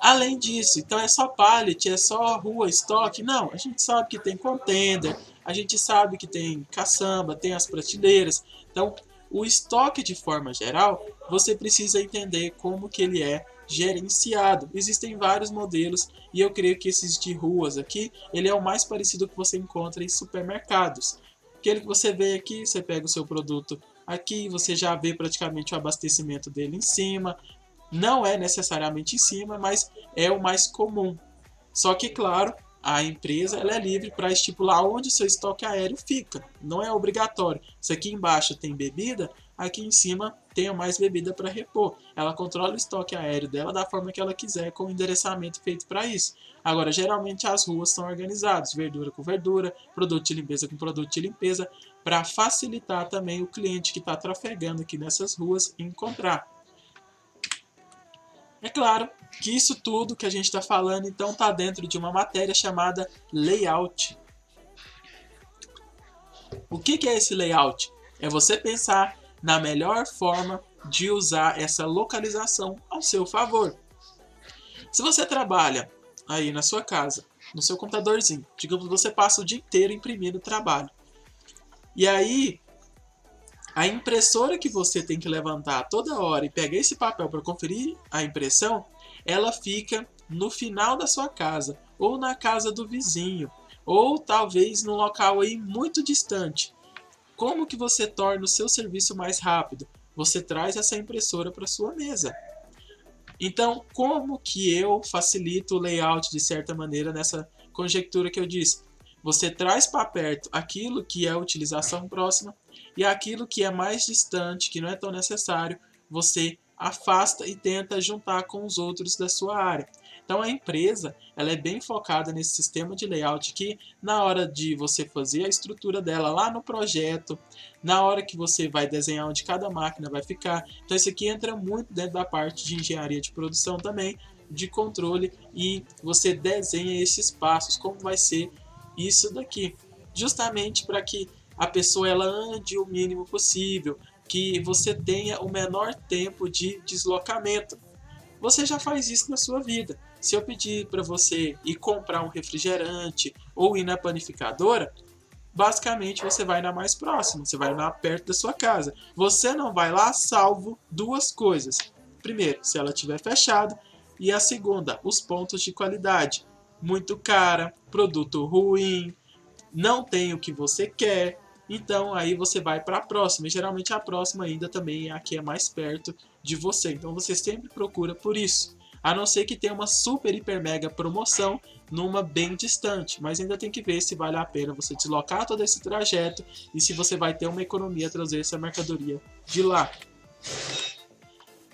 Speaker 1: Além disso, então é só pallet, é só rua, estoque? Não, a gente sabe que tem contender, a gente sabe que tem caçamba, tem as prateleiras. Então, o estoque de forma geral, você precisa entender como que ele é gerenciado. Existem vários modelos e eu creio que esses de ruas aqui, ele é o mais parecido que você encontra em supermercados. Aquele que você vê aqui, você pega o seu produto aqui, você já vê praticamente o abastecimento dele em cima. Não é necessariamente em cima, mas é o mais comum. Só que, claro, a empresa ela é livre para estipular onde o seu estoque aéreo fica. Não é obrigatório. Se aqui embaixo tem bebida, aqui em cima tem mais bebida para repor. Ela controla o estoque aéreo dela da forma que ela quiser, com o endereçamento feito para isso. Agora, geralmente as ruas são organizadas, verdura com verdura, produto de limpeza com produto de limpeza, para facilitar também o cliente que está trafegando aqui nessas ruas encontrar. É claro que isso tudo que a gente está falando, então, está dentro de uma matéria chamada layout. O que é esse layout? É você pensar na melhor forma de usar essa localização ao seu favor. Se você trabalha aí na sua casa, no seu computadorzinho, digamos que você passa o dia inteiro imprimindo trabalho. E aí, a impressora que você tem que levantar toda hora e pegar esse papel para conferir a impressão, ela fica no final da sua casa, ou na casa do vizinho, ou talvez num local aí muito distante. Como que você torna o seu serviço mais rápido? Você traz essa impressora para sua mesa. Então, como que eu facilito o layout de certa maneira nessa conjectura que eu disse? Você traz para perto aquilo que é a utilização próxima e aquilo que é mais distante, que não é tão necessário, você afasta e tenta juntar com os outros da sua área. Então a empresa ela é bem focada nesse sistema de layout que na hora de você fazer a estrutura dela lá no projeto, na hora que você vai desenhar onde cada máquina vai ficar. Então isso aqui entra muito dentro da parte de engenharia de produção também, de controle, e você desenha esses passos, como vai ser isso daqui, justamente para que a pessoa ela ande o mínimo possível, que você tenha o menor tempo de deslocamento. você já faz isso na sua vida. Se eu pedir para você ir comprar um refrigerante ou ir na panificadora, basicamente você vai na mais próxima, você vai na perto da sua casa. Você não vai lá salvo duas coisas. Primeiro, se ela estiver fechada, e a segunda, os pontos de qualidade. Muito cara, produto ruim, não tem o que você quer, então aí você vai para a próxima. E geralmente a próxima ainda também é a que é mais perto de você. Então você sempre procura por isso. A não ser que tenha uma super, hiper, mega promoção numa bem distante. Mas ainda tem que ver se vale a pena você deslocar todo esse trajeto e se você vai ter uma economia a trazer essa mercadoria de lá.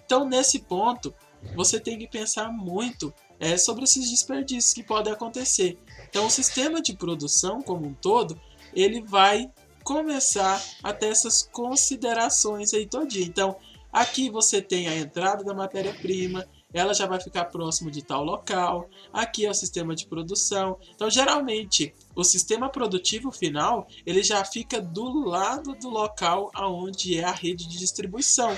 Speaker 1: Então, nesse ponto, você tem que pensar muito sobre esses desperdícios que podem acontecer. Então, o sistema de produção como um todo, ele vai começar a ter essas considerações aí todinha. Então, aqui você tem a entrada da matéria-prima, ela já vai ficar próximo de tal local. Aqui é o sistema de produção. Então, geralmente, o sistema produtivo final, ele já fica do lado do local aonde é a rede de distribuição.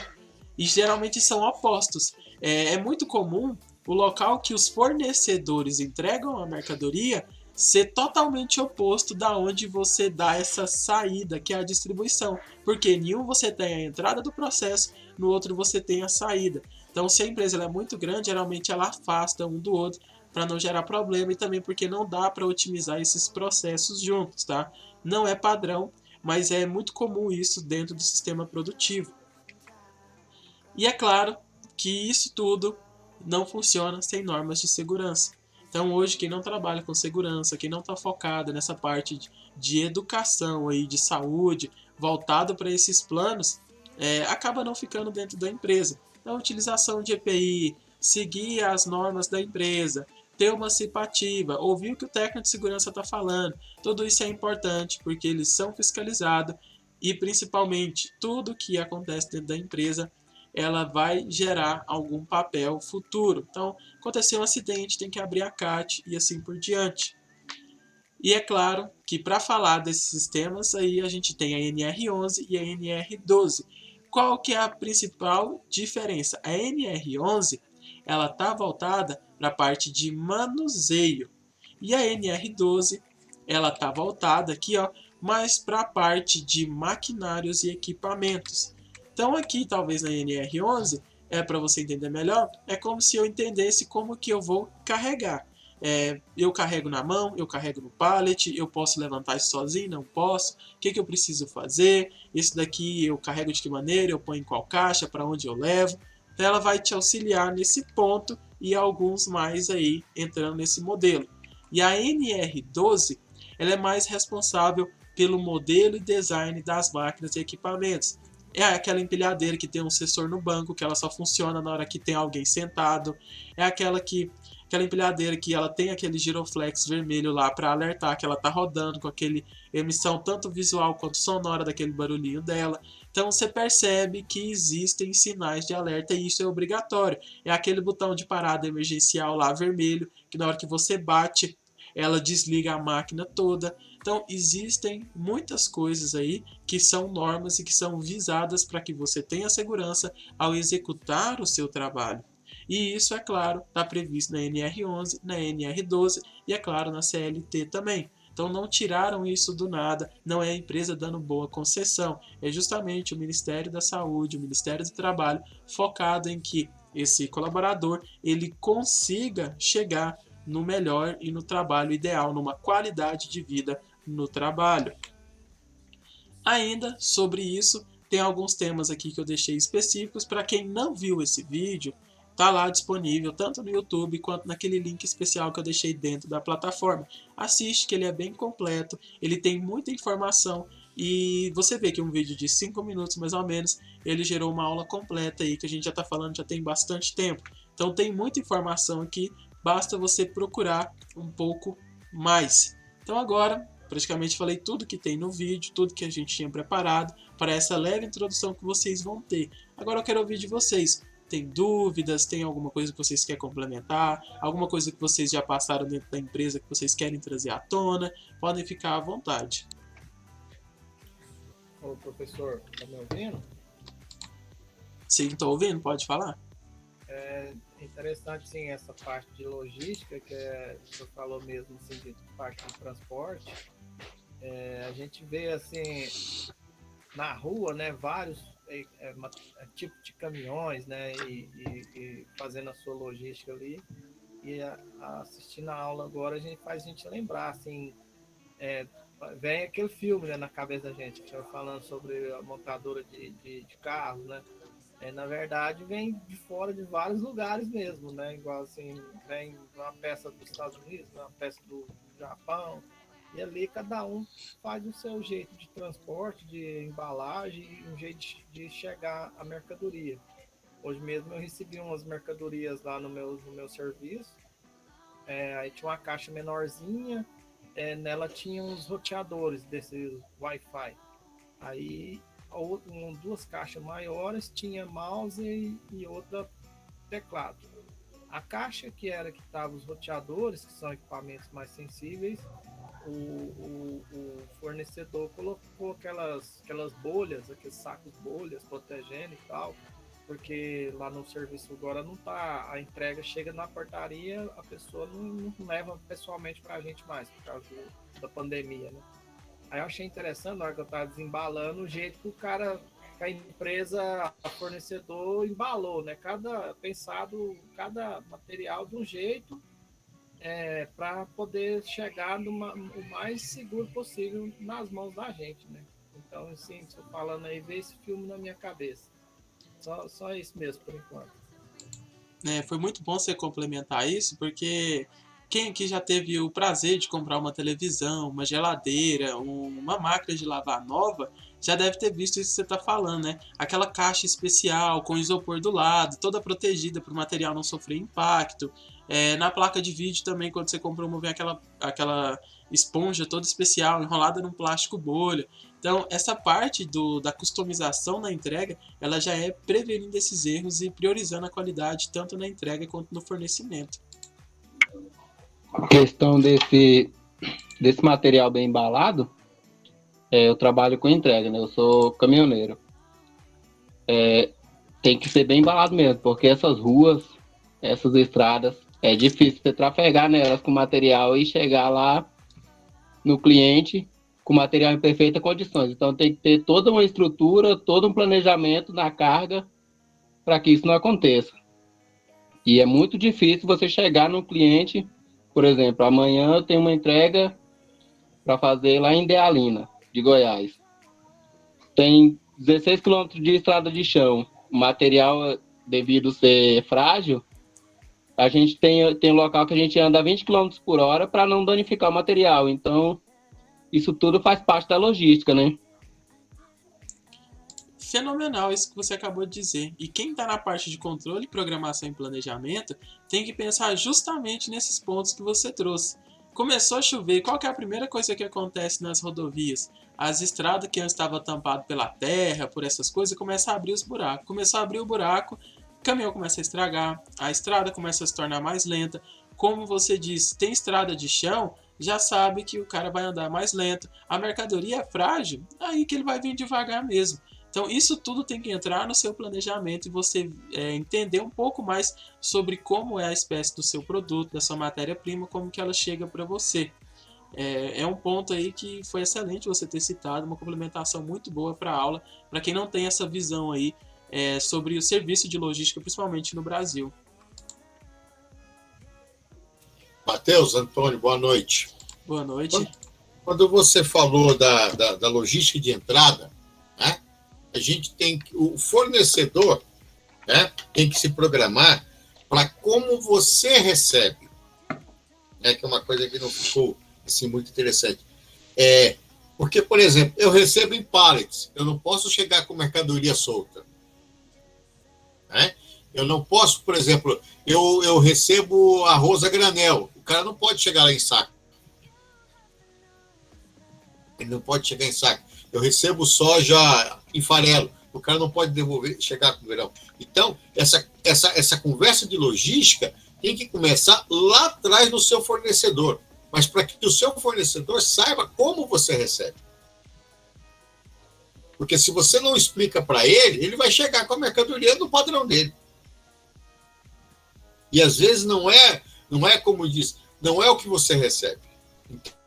Speaker 1: E geralmente são opostos. É muito comum o local que os fornecedores entregam a mercadoria ser totalmente oposto da onde você dá essa saída, que é a distribuição. Porque em um você tem a entrada do processo, no outro você tem a saída. Então, se a empresa é muito grande, geralmente ela afasta um do outro para não gerar problema e também porque não dá para otimizar esses processos juntos, tá? Não é padrão, mas é muito comum isso dentro do sistema produtivo. E é claro que isso tudo não funciona sem normas de segurança. Então hoje quem não trabalha com segurança, quem não está focado nessa parte de educação aí, de saúde, voltado para esses planos, acaba não ficando dentro da empresa. Então utilização de EPI, seguir as normas da empresa, ter uma simpatia, ouvir o que o técnico de segurança está falando, tudo isso é importante porque eles são fiscalizados e principalmente tudo que acontece dentro da empresa ela vai gerar algum papel futuro. Então, aconteceu um acidente, tem que abrir a CAT e assim por diante. E é claro que para falar desses sistemas aí a gente tem a NR11 e a NR12. Qual que é a principal diferença? A NR11 ela está voltada para a parte de manuseio e a NR12 ela está voltada aqui, ó, mais para a parte de maquinários e equipamentos. Então aqui, talvez na NR11, para você entender melhor, é como se eu entendesse como que eu vou carregar. Eu carrego na mão, eu carrego no pallet, eu posso levantar isso sozinho, não posso, o que eu preciso fazer, esse daqui eu carrego de que maneira, eu ponho em qual caixa, para onde eu levo. Então ela vai te auxiliar nesse ponto e alguns mais aí entrando nesse modelo. E a NR12, ela é mais responsável pelo modelo e design das máquinas e equipamentos. É aquela empilhadeira que tem um sensor no banco, que ela só funciona na hora que tem alguém sentado. É aquela empilhadeira que ela tem aquele giroflex vermelho lá para alertar que ela está rodando com aquele emissão tanto visual quanto sonora daquele barulhinho dela. Então você percebe que existem sinais de alerta e isso é obrigatório. É aquele botão de parada emergencial lá vermelho, que na hora que você bate, ela desliga a máquina toda. Então, existem muitas coisas aí que são normas e que são visadas para que você tenha segurança ao executar o seu trabalho. E isso, é claro, está previsto na NR11, na NR12 e, é claro, na CLT também. Então, não tiraram isso do nada, não é a empresa dando boa concessão, é justamente o Ministério da Saúde, o Ministério do Trabalho, focado em que esse colaborador ele consiga chegar no melhor e no trabalho ideal, numa qualidade de vida no trabalho. Ainda sobre isso, tem alguns temas aqui que eu deixei específicos para quem não viu esse vídeo, tá lá disponível tanto no YouTube quanto naquele link especial que eu deixei dentro da plataforma. Assiste que ele é bem completo, ele tem muita informação e você vê que um vídeo de 5 minutos mais ou menos, ele gerou uma aula completa aí que a gente já está falando já tem bastante tempo. Então tem muita informação aqui, basta você procurar um pouco mais. Então agora praticamente falei tudo que tem no vídeo, tudo que a gente tinha preparado para essa leve introdução que vocês vão ter. Agora eu quero ouvir de vocês. Tem dúvidas? Tem alguma coisa que vocês querem complementar? Alguma coisa que vocês já passaram dentro da empresa que vocês querem trazer à tona? Podem ficar à vontade.
Speaker 2: Ô, professor, tá me ouvindo?
Speaker 1: Sim, estou ouvindo? Pode falar?
Speaker 2: interessante, sim, essa parte de logística, que você falou mesmo, assim, de parte de transporte. A gente vê, assim, na rua, né, vários tipos de caminhões, né, e fazendo a sua logística ali. E assistindo a aula agora, faz a gente lembrar, assim, é, vem aquele filme, né, na cabeça da gente, que estava falando sobre a montadora de carros, né? Na verdade, vem de fora de vários lugares mesmo, né? Igual assim, vem uma peça dos Estados Unidos, uma peça do Japão, e ali cada um faz o seu jeito de transporte, de embalagem e um jeito de chegar a mercadoria. Hoje mesmo eu recebi umas mercadorias lá no meu serviço, aí tinha uma caixa menorzinha, nela tinha uns roteadores desses Wi-Fi. Aí duas caixas maiores tinha mouse e outra teclado. A caixa que estava os roteadores, que são equipamentos mais sensíveis, o fornecedor colocou aquelas bolhas, aqueles sacos bolhas protegendo e tal, porque lá no serviço agora não tá, a entrega chega na portaria, a pessoa não leva pessoalmente para a gente mais, por causa da pandemia, né? Aí eu achei interessante, na hora que eu estava desembalando, o jeito que que a empresa, a fornecedor embalou, né? Cada material de um jeito, para poder chegar o mais seguro possível nas mãos da gente, né? Então, assim, estou falando aí, ver esse filme na minha cabeça. Só isso mesmo, por enquanto.
Speaker 1: Foi muito bom você complementar isso, porque quem aqui já teve o prazer de comprar uma televisão, uma geladeira, uma máquina de lavar nova, já deve ter visto isso que você está falando, né? Aquela caixa especial com isopor do lado, toda protegida para o material não sofrer impacto. Na placa de vídeo também, quando você compra uma, vem aquela esponja toda especial, enrolada num plástico bolha. Então, essa parte da customização na entrega, ela já é prevenindo esses erros e priorizando a qualidade tanto na entrega quanto no fornecimento.
Speaker 3: Questão desse material bem embalado, eu trabalho com entrega, né? Eu sou caminhoneiro. Tem que ser bem embalado mesmo, porque essas ruas, essas estradas, é difícil você trafegar nelas com material e chegar lá no cliente com material em perfeitas condições. Então tem que ter toda uma estrutura, todo um planejamento na carga para que isso não aconteça. E é muito difícil você chegar no cliente, por exemplo, amanhã eu tenho uma entrega para fazer lá em Idealina, de Goiás. Tem 16 quilômetros de estrada de chão. O material, devido ser frágil, a gente tem local que a gente anda a 20 quilômetros por hora para não danificar o material. Então, isso tudo faz parte da logística, né?
Speaker 1: Fenomenal isso que você acabou de dizer. E quem está na parte de controle, programação e planejamento tem que pensar justamente nesses pontos que você trouxe. Começou a chover, qual que é a primeira coisa que acontece nas rodovias? As estradas que antes estavam tampadas pela terra, por essas coisas, começam a abrir os buracos. Começou a abrir o buraco, o caminhão começa a estragar, a estrada começa a se tornar mais lenta. Como você disse, tem estrada de chão, já sabe que o cara vai andar mais lento. A mercadoria é frágil, aí que ele vai vir devagar mesmo. Então, isso tudo tem que entrar no seu planejamento e você entender um pouco mais sobre como é a espécie do seu produto, da sua matéria-prima, como que ela chega para você. Um ponto aí que foi excelente você ter citado, uma complementação muito boa para a aula, para quem não tem essa visão aí sobre o serviço de logística, principalmente no Brasil.
Speaker 4: Matheus, Antônio, boa noite.
Speaker 1: Boa noite.
Speaker 4: Quando você falou da logística de entrada, né, a gente o fornecedor, né, tem que se programar para como você recebe, né, que é uma coisa que não ficou assim, muito interessante. Porque, por exemplo, eu recebo em pallets, eu não posso chegar com mercadoria solta. Né? Eu não posso, por exemplo, eu recebo arroz a granel, o cara não pode chegar lá em saco. Ele não pode chegar em saco. Eu recebo soja em farelo, o cara não pode chegar com grão. Então, essa conversa de logística tem que começar lá atrás do seu fornecedor, mas para que o seu fornecedor saiba como você recebe. Porque se você não explica para ele, ele vai chegar com a mercadoria no padrão dele. E às vezes não é como diz, não é o que você recebe.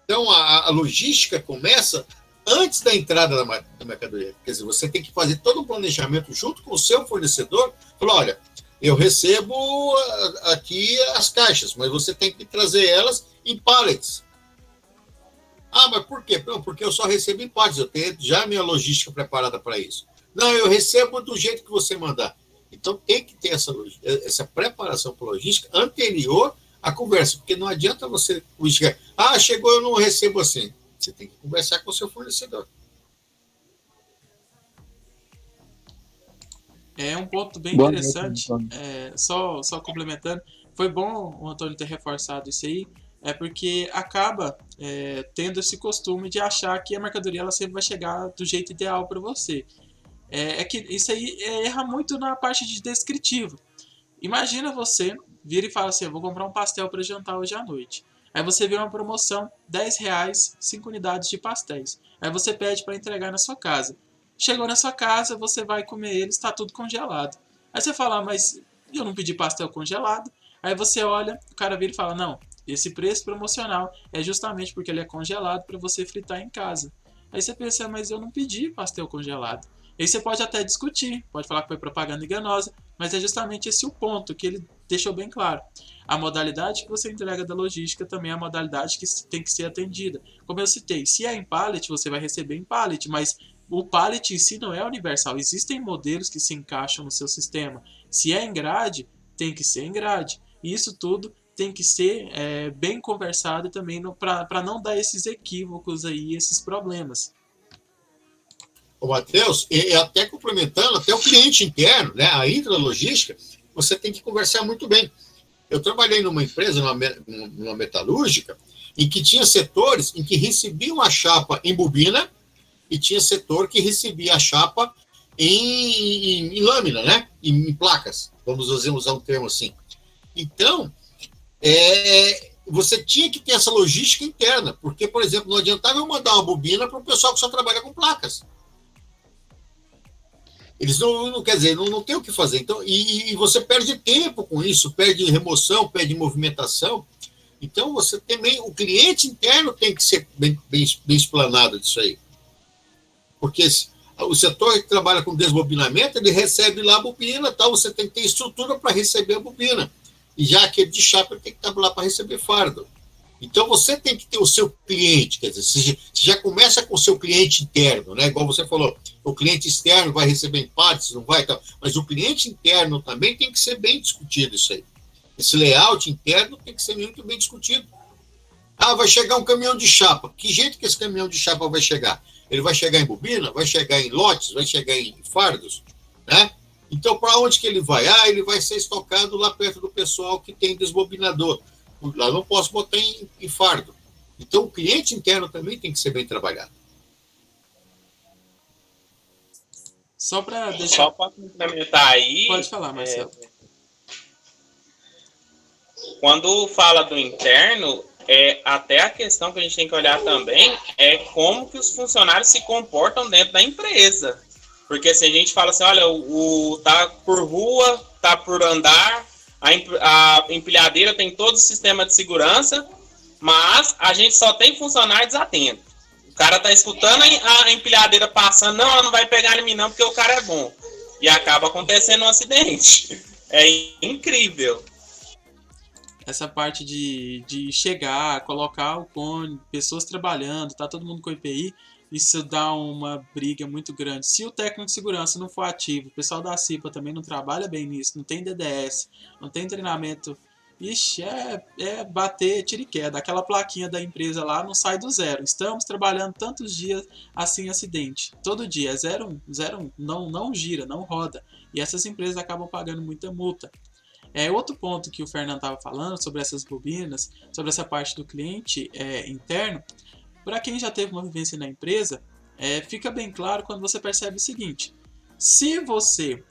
Speaker 4: Então a logística começa antes da entrada da mercadoria. Quer dizer, você tem que fazer todo um planejamento junto com o seu fornecedor. Falar, olha, eu recebo aqui as caixas, mas você tem que trazer elas em pallets. Ah, mas por quê? Não, porque eu só recebo em pallets, eu tenho já a minha logística preparada para isso. Não, eu recebo do jeito que você mandar. Então tem que ter essa preparação para logística anterior à conversa, porque não adianta você chegar, chegou, eu não recebo assim. Você tem que conversar com o seu fornecedor.
Speaker 1: É um ponto bem interessante, só complementando, foi bom o Antônio ter reforçado isso aí, porque acaba tendo esse costume de achar que a mercadoria ela sempre vai chegar do jeito ideal para você. É que isso aí erra muito na parte de descritivo. Imagina você vira e fala assim, eu vou comprar um pastel para jantar hoje à noite. Aí você vê uma promoção, R$10, 5 unidades de pastéis. Aí você pede para entregar na sua casa. Chegou na sua casa, você vai comer eles, está tudo congelado. Aí você fala, mas eu não pedi pastel congelado. Aí você olha, o cara vira e fala, não, esse preço promocional é justamente porque ele é congelado para você fritar em casa. Aí você pensa, mas eu não pedi pastel congelado. Aí você pode até discutir, pode falar que foi propaganda enganosa, mas é justamente esse o ponto que ele deixou bem claro. A modalidade que você entrega da logística também é a modalidade que tem que ser atendida. Como eu citei, se é em pallet, você vai receber em pallet, mas o pallet em si não é universal. Existem modelos que se encaixam no seu sistema. Se é em grade, tem que ser em grade. E isso tudo tem que ser bem conversado também para não dar esses equívocos aí, esses problemas.
Speaker 4: O Matheus, e até complementando, até o cliente interno, né, a intralogística, você tem que conversar muito bem. Eu trabalhei numa empresa, numa metalúrgica, em que tinha setores em que recebiam a chapa em bobina e tinha setor que recebia a chapa em lâmina, né, em placas, vamos usar um termo assim. Então, você tinha que ter essa logística interna, porque, por exemplo, não adiantava eu mandar uma bobina para o pessoal que só trabalha com placas. Eles não quer dizer, não tem o que fazer. Então, e você perde tempo com isso, perde remoção, perde movimentação. Então, você também, o cliente interno tem que ser bem explanado disso aí. Porque o setor que trabalha com desbobinamento, ele recebe lá a bobina, tal, você tem que ter estrutura para receber a bobina. E já aquele de chapa tem que estar lá para receber fardo. Então, você tem que ter o seu cliente, quer dizer, você já começa com o seu cliente interno, né? Igual você falou, o cliente externo vai receber em partes, não vai, tal, mas o cliente interno também tem que ser bem discutido isso aí. Esse layout interno tem que ser muito bem discutido. Vai chegar um caminhão de chapa. Que jeito que esse caminhão de chapa vai chegar? Ele vai chegar em bobina? Vai chegar em lotes? Vai chegar em fardos? Né? Então, para onde que ele vai? Ele vai ser estocado lá perto do pessoal que tem desbobinador. Lá não posso botar em fardo. Então, o cliente interno também tem que ser bem trabalhado.
Speaker 1: Só para deixar...
Speaker 5: Só para complementar aí...
Speaker 1: Pode falar, Marcelo.
Speaker 5: Quando fala do interno, até a questão que a gente tem que olhar também é como que os funcionários se comportam dentro da empresa. Porque se a gente fala assim, olha, tá por rua, tá por andar... A empilhadeira tem todo o sistema de segurança, mas a gente só tem funcionário desatento. O cara tá escutando a empilhadeira passando, não, ela não vai pegar em mim não, porque o cara é bom. E acaba acontecendo um acidente. É incrível.
Speaker 1: Essa parte de chegar, colocar o cone, pessoas trabalhando, tá todo mundo com EPI, isso dá uma briga muito grande. Se o técnico de segurança não for ativo, o pessoal da CIPA também não trabalha bem nisso, não tem DDS, não tem treinamento, ixi, é bater tiro e queda. Aquela plaquinha da empresa lá não sai do zero. Estamos trabalhando tantos dias assim, acidente. Todo dia é 01, 01, não gira, não roda. E essas empresas acabam pagando muita multa. Outro ponto que o Fernando estava falando sobre essas bobinas, sobre essa parte do cliente interno, para quem já teve uma vivência na empresa, fica bem claro quando você percebe o seguinte: se você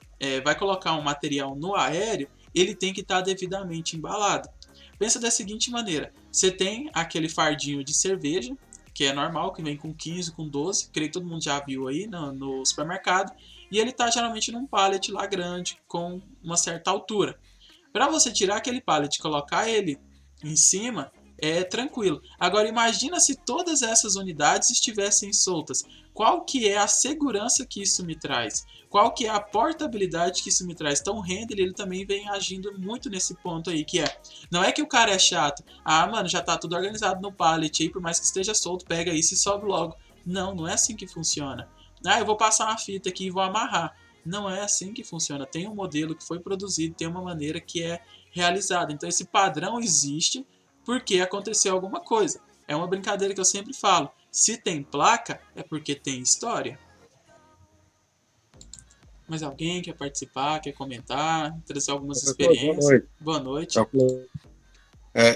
Speaker 1: vai colocar um material no aéreo, ele tem que estar devidamente embalado. Pensa da seguinte maneira: você tem aquele fardinho de cerveja, que é normal, que vem com 15, com 12, creio que todo mundo já viu aí no supermercado, e ele está geralmente num pallet lá grande, com uma certa altura. Para você tirar aquele pallet e colocar ele em cima, é tranquilo. Agora imagina se todas essas unidades estivessem soltas. Qual que é a segurança que isso me traz? Qual que é a portabilidade que isso me traz? Então o Handler, ele também vem agindo muito nesse ponto aí, que é, não é que o cara é chato, mano, já tá tudo organizado no pallet aí, por mais que esteja solto, pega isso e sobe logo. Não, não é assim que funciona. Eu vou passar uma fita aqui e vou amarrar. Não é assim que funciona. Tem um modelo que foi produzido, tem uma maneira que é realizada. Então esse padrão existe porque aconteceu alguma coisa. É uma brincadeira que eu sempre falo. Se tem placa, é porque tem história. Mas alguém quer participar, quer comentar, trazer algumas experiências? Boa noite.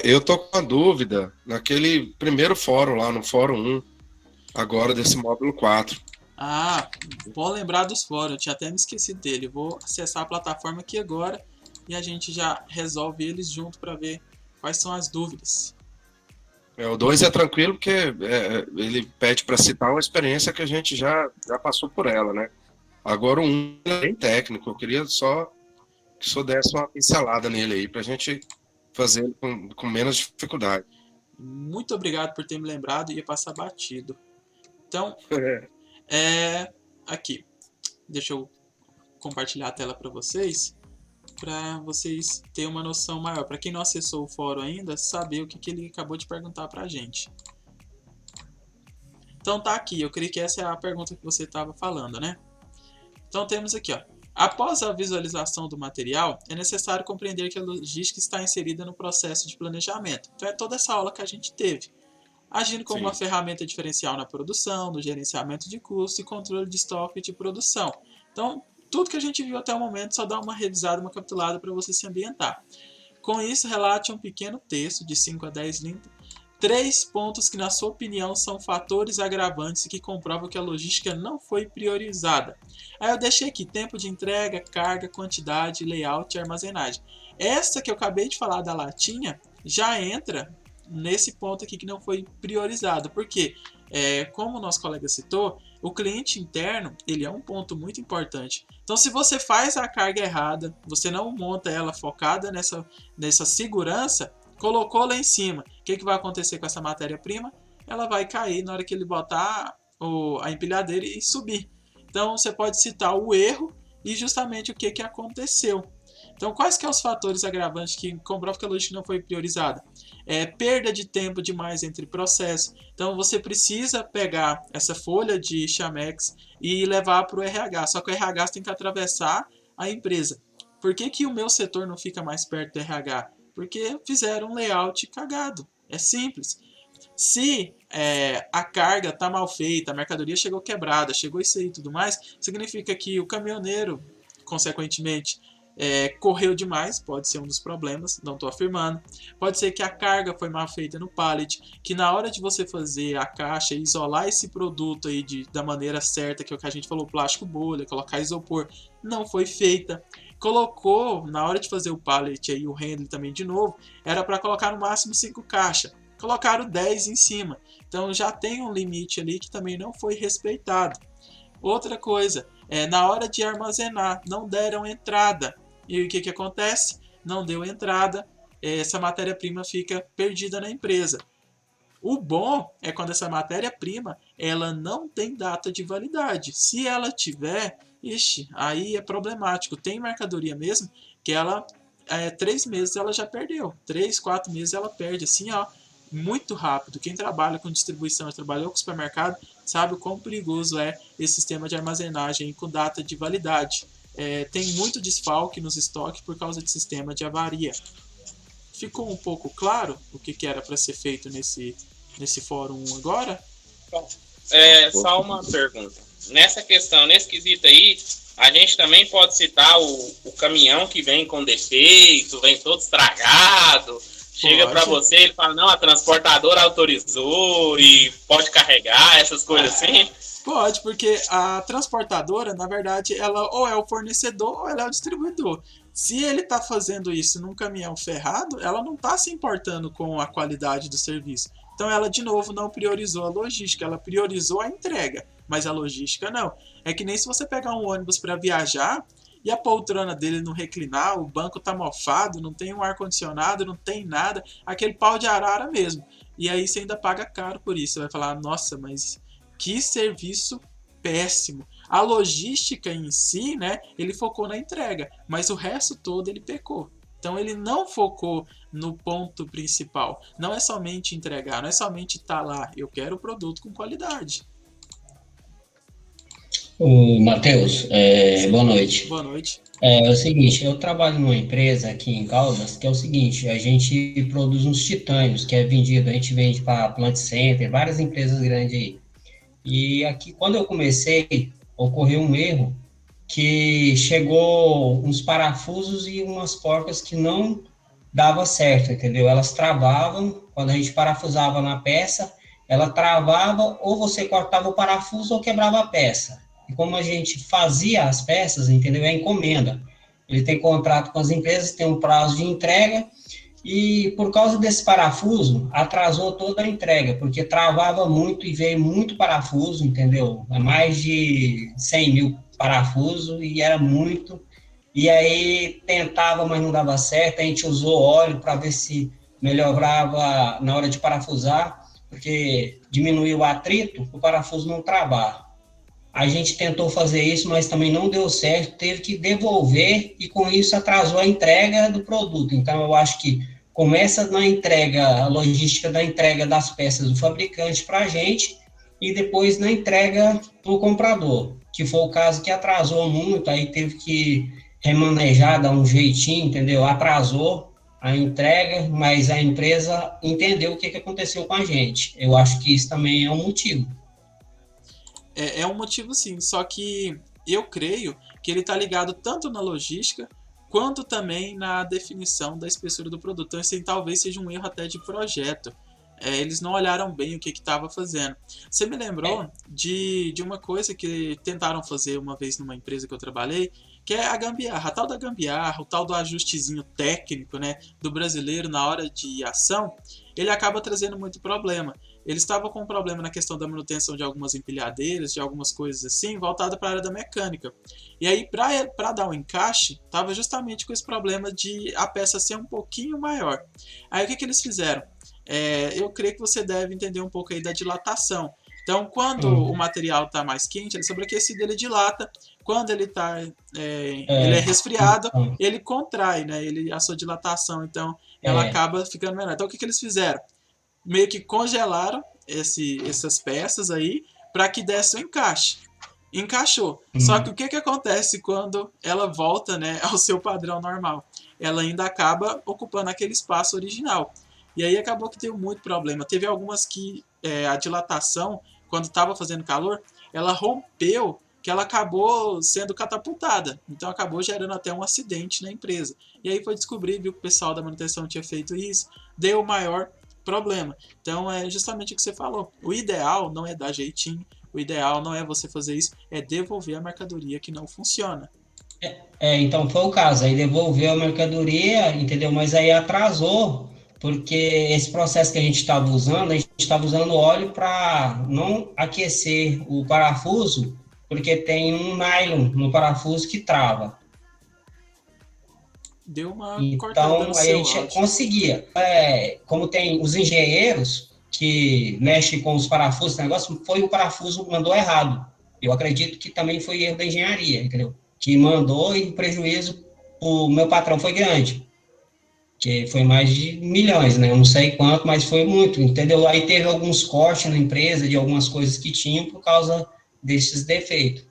Speaker 6: Eu tô com uma dúvida naquele primeiro fórum lá, no fórum 1, agora desse módulo 4.
Speaker 1: Vou lembrar dos fóruns, eu tinha até me esquecido dele. Vou acessar a plataforma aqui agora e a gente já resolve eles junto para ver quais são as dúvidas.
Speaker 6: O 2 é tranquilo porque ele pede para citar uma experiência que a gente já passou por ela, né? Agora o 1 é bem técnico, eu queria só que o senhor desse uma pincelada nele aí, para a gente fazer ele com menos dificuldade.
Speaker 1: Muito obrigado por ter me lembrado, ia passar batido. Então, aqui, deixa eu compartilhar a tela para vocês terem uma noção maior. Para quem não acessou o fórum ainda, saber o que ele acabou de perguntar para a gente. Então tá aqui, eu creio que essa é a pergunta que você estava falando, né? Então temos aqui, após a visualização do material, é necessário compreender que a logística está inserida no processo de planejamento. Então é toda essa aula que a gente teve. Agindo como uma ferramenta diferencial na produção, no gerenciamento de custos e controle de estoque de produção. Então, tudo que a gente viu até o momento, só dá uma revisada, uma capitulada para você se ambientar. Com isso, relate um pequeno texto de 5 a 10 linhas, 3 pontos que, na sua opinião, são fatores agravantes e que comprovam que a logística não foi priorizada. Aí eu deixei aqui tempo de entrega, carga, quantidade, layout e armazenagem. Essa que eu acabei de falar da latinha já entra nesse ponto aqui que não foi priorizado. Porque, como o nosso colega citou, o cliente interno ele é um ponto muito importante. Então, se você faz a carga errada, você não monta ela focada nessa segurança, colocou lá em cima, o que vai acontecer com essa matéria-prima? Ela vai cair na hora que ele botar a empilhadeira e subir. Então, você pode citar o erro e justamente o que aconteceu. Então, quais que são os fatores agravantes que comprovam que a logística não foi priorizada? Perda de tempo demais entre processos. Então, você precisa pegar essa folha de Chamex e levar para o RH. Só que o RH tem que atravessar a empresa. Por que o meu setor não fica mais perto do RH? Porque fizeram um layout cagado. É simples. Se a carga está mal feita, a mercadoria chegou quebrada, chegou isso aí e tudo mais, significa que o caminhoneiro, consequentemente, correu demais, pode ser um dos problemas, não estou afirmando. Pode ser que a carga foi mal feita no pallet, que na hora de você fazer a caixa e isolar esse produto aí da maneira certa, que é o que a gente falou, plástico bolha, colocar isopor, não foi feita. Colocou, na hora de fazer o pallet aí, o handle também de novo, era para colocar no máximo 5 caixas. Colocaram 10 em cima. Então já tem um limite ali que também não foi respeitado. Outra coisa, na hora de armazenar, não deram entrada. E o que acontece? Não deu entrada, essa matéria-prima fica perdida na empresa. O bom é quando essa matéria-prima ela não tem data de validade. Se ela tiver, aí é problemático. Tem mercadoria mesmo que ela 3 meses ela já perdeu. 3, 4 meses ela perde, assim, muito rápido. Quem trabalha com distribuição, trabalhou com supermercado, sabe o quão perigoso é esse sistema de armazenagem com data de validade. Tem muito desfalque nos estoques por causa de sistema de avaria. Ficou um pouco claro o que era para ser feito nesse fórum agora?
Speaker 5: Só uma pergunta. Nessa questão, nesse quesito aí, a gente também pode citar o caminhão que vem com defeito, vem todo estragado, chega para você, ele fala, não, a transportadora autorizou e pode carregar, essas coisas assim?
Speaker 1: Pode, porque a transportadora, na verdade, ela ou é o fornecedor ou ela é o distribuidor. Se ele está fazendo isso num caminhão ferrado, ela não está se importando com a qualidade do serviço. Então ela, de novo, não priorizou a logística, ela priorizou a entrega, mas a logística não. É que nem se você pegar um ônibus para viajar e a poltrona dele não reclinar, o banco tá mofado, não tem um ar-condicionado, não tem nada, aquele pau de arara mesmo. E aí você ainda paga caro por isso. Você vai falar, nossa, mas que serviço péssimo. A logística em si, né, ele focou na entrega, mas o resto todo ele pecou. Então ele não focou no ponto principal. Não é somente entregar, não é somente estar lá. Eu quero o produto com qualidade.
Speaker 7: O Matheus, boa noite.
Speaker 1: Boa noite.
Speaker 7: É o seguinte, eu trabalho numa empresa aqui em Caldas, que é o seguinte, a gente produz uns titânios, que é vendido, a gente vende para Plant Center, várias empresas grandes aí. E aqui, quando eu comecei, ocorreu um erro, que chegou uns parafusos e umas porcas que não dava certo, entendeu? Elas travavam, quando a gente parafusava na peça, ela travava, ou você cortava o parafuso ou quebrava a peça. E como a gente fazia as peças, entendeu? É encomenda. Ele tem contrato com as empresas, tem um prazo de entrega, e por causa desse parafuso, atrasou toda a entrega, porque travava muito e veio muito parafuso, entendeu? É mais de 100 mil parafusos, e era muito. E aí tentava, mas não dava certo, a gente usou óleo para ver se melhorava na hora de parafusar, porque diminuiu o atrito, o parafuso não travar. A gente tentou fazer isso, mas também não deu certo, teve que devolver e com isso atrasou a entrega do produto. Então eu acho que começa na entrega, a logística da entrega das peças do fabricante para a gente e depois na entrega para o comprador, que foi o caso que atrasou muito, aí teve que remanejar, dar um jeitinho, entendeu? Atrasou a entrega, mas a empresa entendeu o que aconteceu com a gente. Eu acho que isso também é um motivo.
Speaker 1: É um motivo sim, só que eu creio que ele está ligado tanto na logística quanto também na definição da espessura do produto. Então, esse talvez seja um erro até de projeto. Eles não olharam bem o que estava fazendo. Você me lembrou de uma coisa que tentaram fazer uma vez numa empresa que eu trabalhei, que é a gambiarra. A tal da gambiarra, o tal do ajustezinho técnico, né, do brasileiro na hora de ação, ele acaba trazendo muito problema. Eles estavam com um problema na questão da manutenção de algumas empilhadeiras, de algumas coisas assim, voltada para a área da mecânica. E aí, para dar um encaixe, estava justamente com esse problema de a peça ser um pouquinho maior. Aí, o que eles fizeram? Eu creio que você deve entender um pouco aí da dilatação. Então, quando o material está mais quente, ele sobreaquecido, ele dilata. Quando ele ele é resfriado, ele contrai, né? A sua dilatação, então, ela acaba ficando menor. Então, o que eles fizeram? Meio que congelaram essas peças aí para que desse um encaixe. Encaixou. Só que o que acontece quando ela volta, né, ao seu padrão normal? Ela ainda acaba ocupando aquele espaço original. E aí acabou que deu muito problema. Teve algumas que a dilatação, quando estava fazendo calor, ela rompeu, que ela acabou sendo catapultada. Então acabou gerando até um acidente na empresa. E aí foi descobrir, viu que o pessoal da manutenção tinha feito isso, deu maior problema. Então é justamente o que você falou. O ideal não é dar jeitinho, o ideal não é você fazer isso, é devolver a mercadoria que não funciona.
Speaker 7: Então foi o caso, aí devolveu a mercadoria, entendeu? Mas aí atrasou, porque esse processo que a gente estava usando óleo para não aquecer o parafuso, porque tem um nylon no parafuso que trava.
Speaker 1: Deu uma
Speaker 7: então aí a gente áudio. Conseguia. Como tem os engenheiros que mexem com os parafusos, o negócio foi o parafuso mandou errado. Eu acredito que também foi erro da engenharia, entendeu? Que mandou e o prejuízo o meu patrão foi grande. Que foi mais de milhões, né? Eu não sei quanto, mas foi muito, entendeu? Aí teve alguns cortes na empresa de algumas coisas que tinham por causa desses defeitos.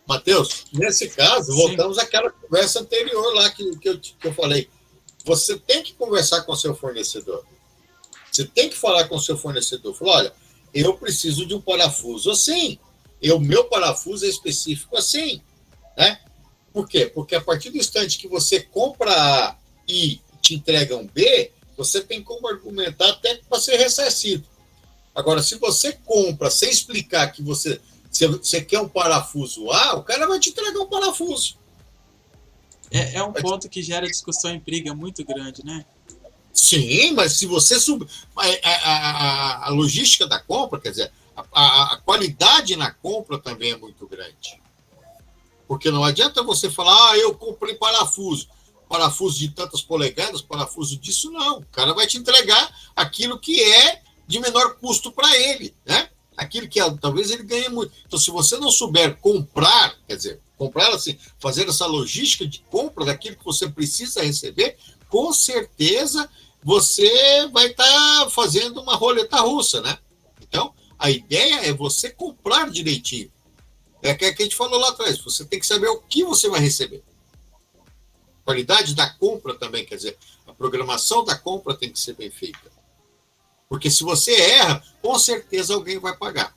Speaker 4: Matheus, nesse caso, voltamos àquela conversa anterior lá que eu falei. Você tem que conversar com o seu fornecedor. Você tem que falar com o seu fornecedor. Falar, olha, eu preciso de um parafuso assim. O meu parafuso é específico assim. Né? Por quê? Porque a partir do instante que você compra A e te entrega um B, você tem como argumentar até para ser ressarcido. Agora, se você compra sem explicar que você quer um parafuso A, o cara vai te entregar um parafuso.
Speaker 1: É um ponto que gera discussão e briga muito grande, né?
Speaker 4: Sim, mas se você a logística da compra, quer dizer, a qualidade na compra também é muito grande. Porque não adianta você falar, eu comprei parafuso de tantas polegadas, parafuso disso, não. O cara vai te entregar aquilo que é de menor custo para ele, né? Aquilo que talvez ele ganhe muito. Então, se você não souber comprar, quer dizer, comprar assim, fazer essa logística de compra daquilo que você precisa receber, com certeza você vai estar fazendo uma roleta russa, né? Então, a ideia é você comprar direitinho. É o que a gente falou lá atrás, você tem que saber o que você vai receber. A qualidade da compra também, quer dizer, a programação da compra tem que ser bem feita. Porque se você erra, com certeza alguém vai pagar.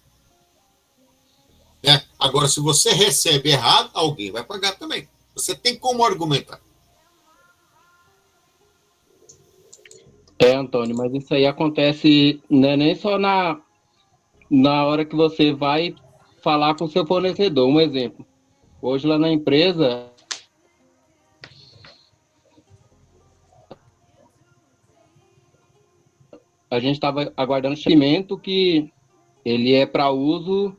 Speaker 4: Né? Agora, se você recebe errado, alguém vai pagar também. Você tem como argumentar.
Speaker 3: Antônio, mas isso aí acontece, né, nem só na hora que você vai falar com o seu fornecedor. Um exemplo. Hoje lá na empresa, a gente estava aguardando um suprimento que ele é para uso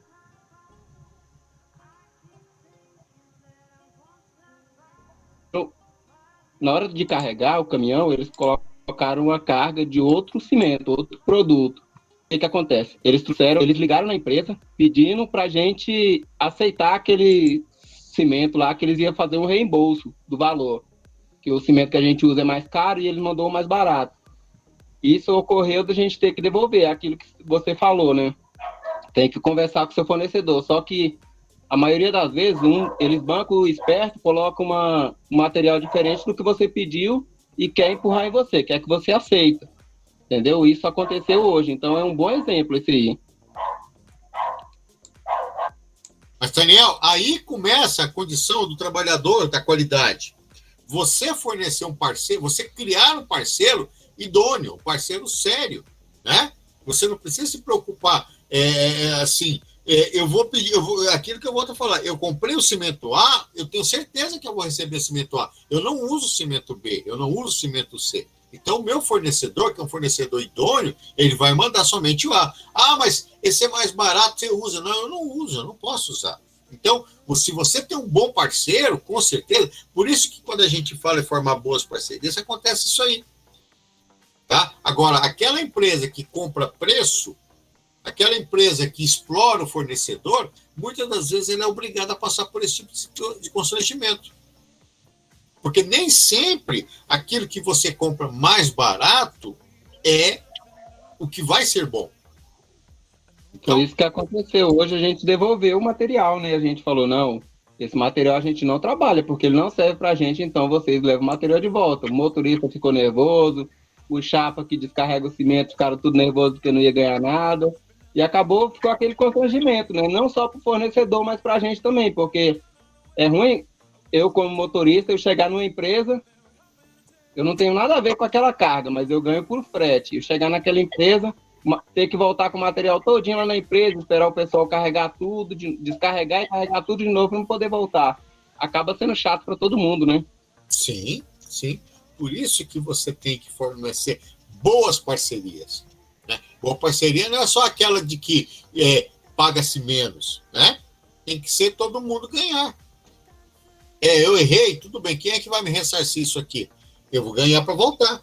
Speaker 3: na hora de carregar o caminhão, eles colocaram uma carga de outro cimento, outro produto. O que acontece? Eles ligaram na empresa pedindo para a gente aceitar aquele cimento lá, que eles iam fazer um reembolso do valor, que o cimento que a gente usa é mais caro e eles mandou o mais barato. Isso ocorreu da gente ter que devolver aquilo que você falou, né? Tem que conversar com o seu fornecedor. Só que a maioria das vezes, eles bancam esperto, colocam um material diferente do que você pediu e quer empurrar em você, quer que você aceita. Entendeu? Isso aconteceu hoje. Então é um bom exemplo esse aí.
Speaker 4: Mas, Daniel, aí começa a condição do trabalhador da qualidade. Você fornecer um parceiro, você criar um parceiro idôneo, um parceiro sério, né? Você não precisa se preocupar, eu vou pedir, aquilo que eu volto a falar, eu comprei o cimento A, eu tenho certeza que eu vou receber cimento A. Eu não uso cimento B, eu não uso cimento C. Então, o meu fornecedor, que é um fornecedor idôneo, ele vai mandar somente o A. Ah, mas esse é mais barato, você usa. Não, eu não uso, eu não posso usar. Então, se você tem um bom parceiro, com certeza, por isso que quando a gente fala em formar boas parcerias, acontece isso aí. Tá? Agora, aquela empresa que compra preço, aquela empresa que explora o fornecedor, muitas das vezes ele é obrigado a passar por esse tipo de constrangimento. Porque nem sempre aquilo que você compra mais barato é o que vai ser bom.
Speaker 3: Então, foi isso que aconteceu. Hoje a gente devolveu o material, né? A gente falou, não, esse material a gente não trabalha, porque ele não serve pra gente, então vocês levam o material de volta. O motorista ficou nervoso, o chapa que descarrega o cimento ficaram tudo nervoso porque não ia ganhar nada. E ficou aquele constrangimento, né? Não só pro fornecedor, mas pra gente também, porque é ruim eu, como motorista, eu chegar numa empresa, eu não tenho nada a ver com aquela carga, mas eu ganho por frete. Eu chegar naquela empresa, ter que voltar com o material todinho lá na empresa, esperar o pessoal carregar tudo, descarregar e carregar tudo de novo para não poder voltar. Acaba sendo chato para todo mundo, né?
Speaker 4: Sim, sim. Por isso que você tem que fornecer boas parcerias. Né? Boa parceria não é só aquela de que paga-se menos, né? Tem que ser todo mundo ganhar. Eu errei, tudo bem, quem é que vai me ressarcir isso aqui? Eu vou ganhar para voltar.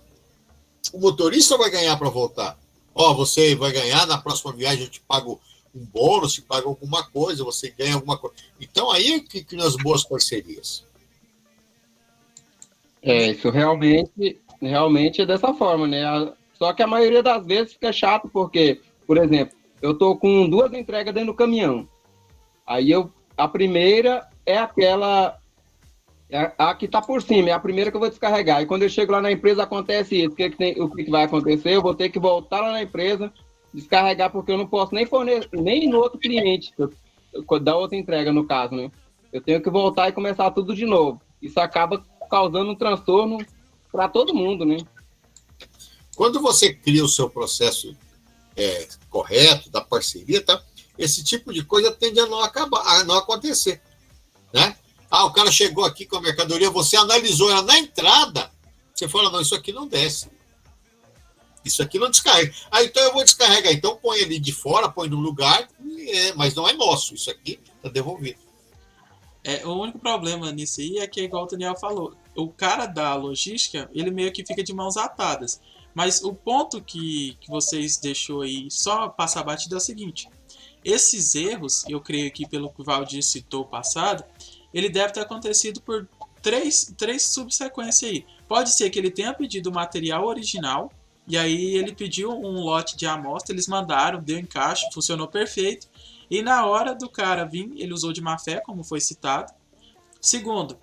Speaker 4: O motorista vai ganhar para voltar. Você vai ganhar, na próxima viagem eu te pago um bônus, te pago alguma coisa, você ganha alguma coisa. Então, aí é que nas boas parcerias.
Speaker 3: Isso realmente é dessa forma, né? Só que a maioria das vezes fica chato porque, por exemplo, eu tô com 2 entregas dentro do caminhão. Aí a primeira é aquela, a que tá por cima, é a primeira que eu vou descarregar. E quando eu chego lá na empresa acontece isso. O que vai acontecer? Eu vou ter que voltar lá na empresa, descarregar, porque eu não posso nem fornecer, nem no outro cliente, da outra entrega, no caso, né? Eu tenho que voltar e começar tudo de novo. Isso acaba causando um transtorno para todo mundo, né?
Speaker 4: Quando você cria o seu processo correto, da parceria, tá? Esse tipo de coisa tende a não acontecer, né? O cara chegou aqui com a mercadoria, você analisou ela na entrada, você fala, não, isso aqui não desce. Isso aqui não descarrega. Então eu vou descarregar. Então põe ali de fora, põe no lugar, mas não é nosso. Isso aqui está devolvido.
Speaker 1: O único problema nisso aí é que, igual o Daniel falou, o cara da logística, ele meio que fica de mãos atadas. Mas o ponto que vocês deixou aí só passar batida é o seguinte: esses erros, eu creio que pelo que o Valdir citou passado, ele deve ter acontecido por três subsequências aí. Pode ser que ele tenha pedido o material original, e aí ele pediu um lote de amostra, eles mandaram, deu encaixe, funcionou perfeito. E na hora do cara vir, ele usou de má fé, como foi citado. Segundo,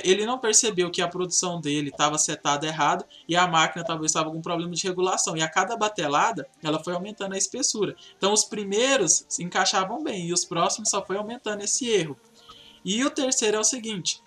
Speaker 1: ele não percebeu que a produção dele estava setada errado e a máquina talvez estava com algum problema de regulação. E a cada batelada, ela foi aumentando a espessura. Então os primeiros se encaixavam bem e os próximos só foi aumentando esse erro. E o terceiro é o seguinte,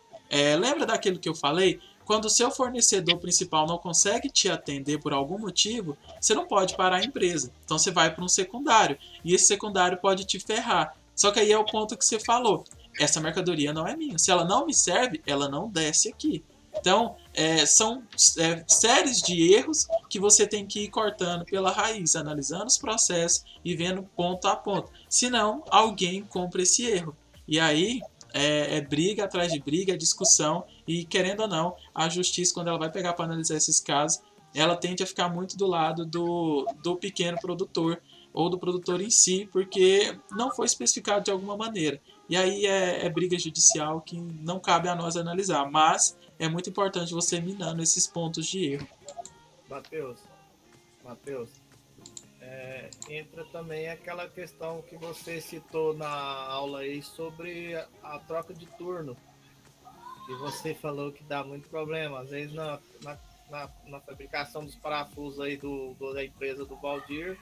Speaker 1: lembra daquilo que eu falei? Quando o seu fornecedor principal não consegue te atender por algum motivo, você não pode parar a empresa. Então você vai para um secundário. E esse secundário pode te ferrar. Só que aí é o ponto que você falou. Essa mercadoria não é minha. Se ela não me serve, ela não desce aqui. Então, são séries de erros que você tem que ir cortando pela raiz, analisando os processos e vendo ponto a ponto. Senão, alguém compra esse erro. E aí, briga atrás de briga, discussão, e querendo ou não, a justiça, quando ela vai pegar para analisar esses casos, ela tende a ficar muito do lado do pequeno produtor ou do produtor em si, porque não foi especificado de alguma maneira. E aí é briga judicial que não cabe a nós analisar, mas é muito importante você minando esses pontos de erro.
Speaker 2: Matheus, entra também aquela questão que você citou na aula aí sobre a troca de turno, e você falou que dá muito problema, às vezes na fabricação dos parafusos aí da empresa do Valdir,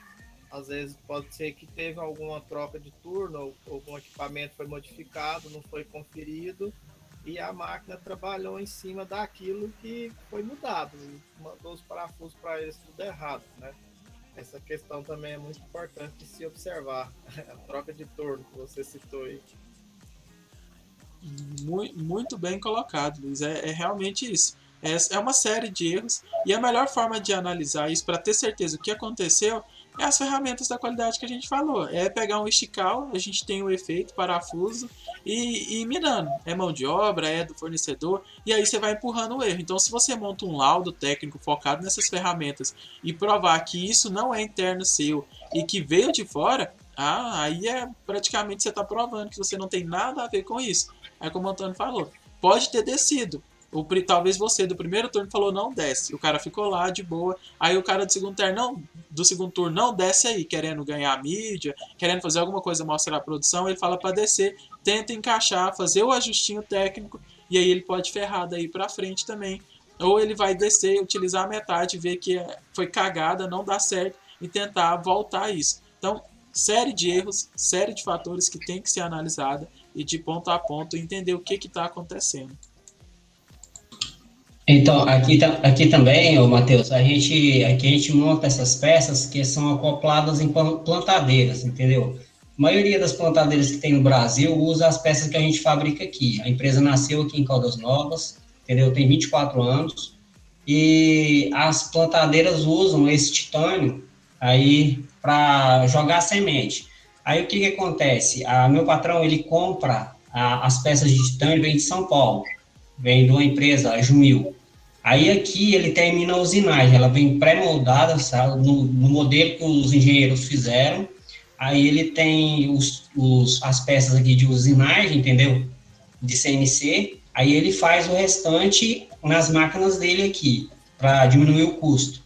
Speaker 2: às vezes pode ser que teve alguma troca de turno, ou algum equipamento foi modificado, não foi conferido, e a máquina trabalhou em cima daquilo que foi mudado, mandou os parafusos para eles tudo errado, né? Essa questão também é muito importante de se observar, a troca de turno que você citou aí.
Speaker 1: Muito bem colocado, Luiz. É realmente isso. É uma série de erros, e a melhor forma de analisar isso para ter certeza do que aconteceu é as ferramentas da qualidade que a gente falou. É pegar um estical, a gente tem o efeito, parafuso, e ir minando. É mão de obra, é do fornecedor, e aí você vai empurrando o erro. Então, se você monta um laudo técnico focado nessas ferramentas e provar que isso não é interno seu e que veio de fora, aí praticamente você está provando que você não tem nada a ver com isso. É como o Antônio falou, pode ter descido. Talvez você do primeiro turno falou não desce, o cara ficou lá de boa, aí o cara do segundo turno não desce aí, querendo ganhar mídia, querendo fazer alguma coisa, mostrar a produção, ele fala para descer, tenta encaixar, fazer o ajustinho técnico, e aí ele pode ferrar daí para frente também, ou ele vai descer, utilizar a metade, ver que foi cagada, não dá certo, e tentar voltar a isso. Então, série de erros, série de fatores que tem que ser analisada, e de ponto a ponto entender o que está acontecendo.
Speaker 7: Então, aqui também, Matheus, aqui a gente monta essas peças que são acopladas em plantadeiras, entendeu? A maioria das plantadeiras que tem no Brasil usa as peças que a gente fabrica aqui. A empresa nasceu aqui em Caldas Novas, entendeu? Tem 24 anos, e as plantadeiras usam esse titânio aí para jogar semente. Aí o que acontece? Meu patrão, ele compra as peças de titânio, vem de São Paulo, vem de uma empresa, a Jumil. Aí aqui ele termina a usinagem, ela vem pré-moldada, sabe, no modelo que os engenheiros fizeram. Aí ele tem as peças aqui de usinagem, entendeu? De CNC. Aí ele faz o restante nas máquinas dele aqui, para diminuir o custo.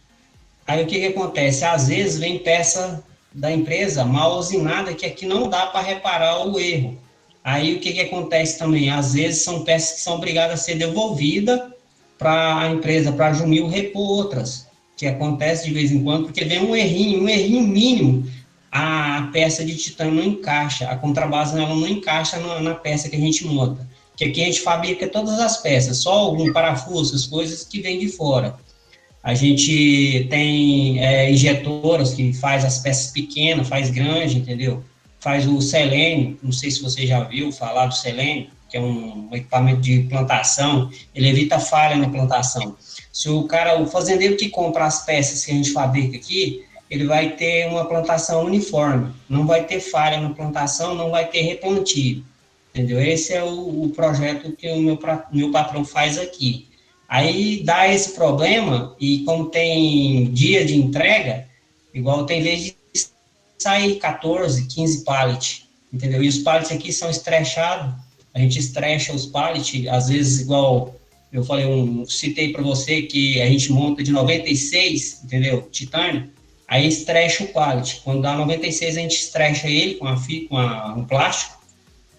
Speaker 7: Aí o que acontece? Às vezes vem peça da empresa mal usinada, que aqui não dá para reparar o erro. Aí o que acontece também? Às vezes são peças que são obrigadas a ser devolvidas para a empresa, para a Jumil repor outras, que acontece de vez em quando, porque vem um errinho mínimo, a peça de titânio não encaixa, a contrabase ela não encaixa na peça que a gente monta. Que aqui a gente fabrica todas as peças, só algum parafuso, as coisas que vêm de fora. A gente tem injetoras que faz as peças pequenas, faz grande, entendeu? Faz o selênio, não sei se você já viu falar do selênio, que é um equipamento de plantação, ele evita falha na plantação. Se o fazendeiro que compra as peças que a gente fabrica aqui, ele vai ter uma plantação uniforme, não vai ter falha na plantação, não vai ter replantio, entendeu? Esse é o projeto que o meu patrão faz aqui. Aí dá esse problema, e como tem dia de entrega, igual tem vez de sair 14, 15 pallets, entendeu? E os pallets aqui são estrechados, a gente estrecha os pallets, às vezes igual eu falei, citei para você que a gente monta de 96, entendeu? Titânio, aí estrecha o pallet. Quando dá 96, a gente estrecha ele com um plástico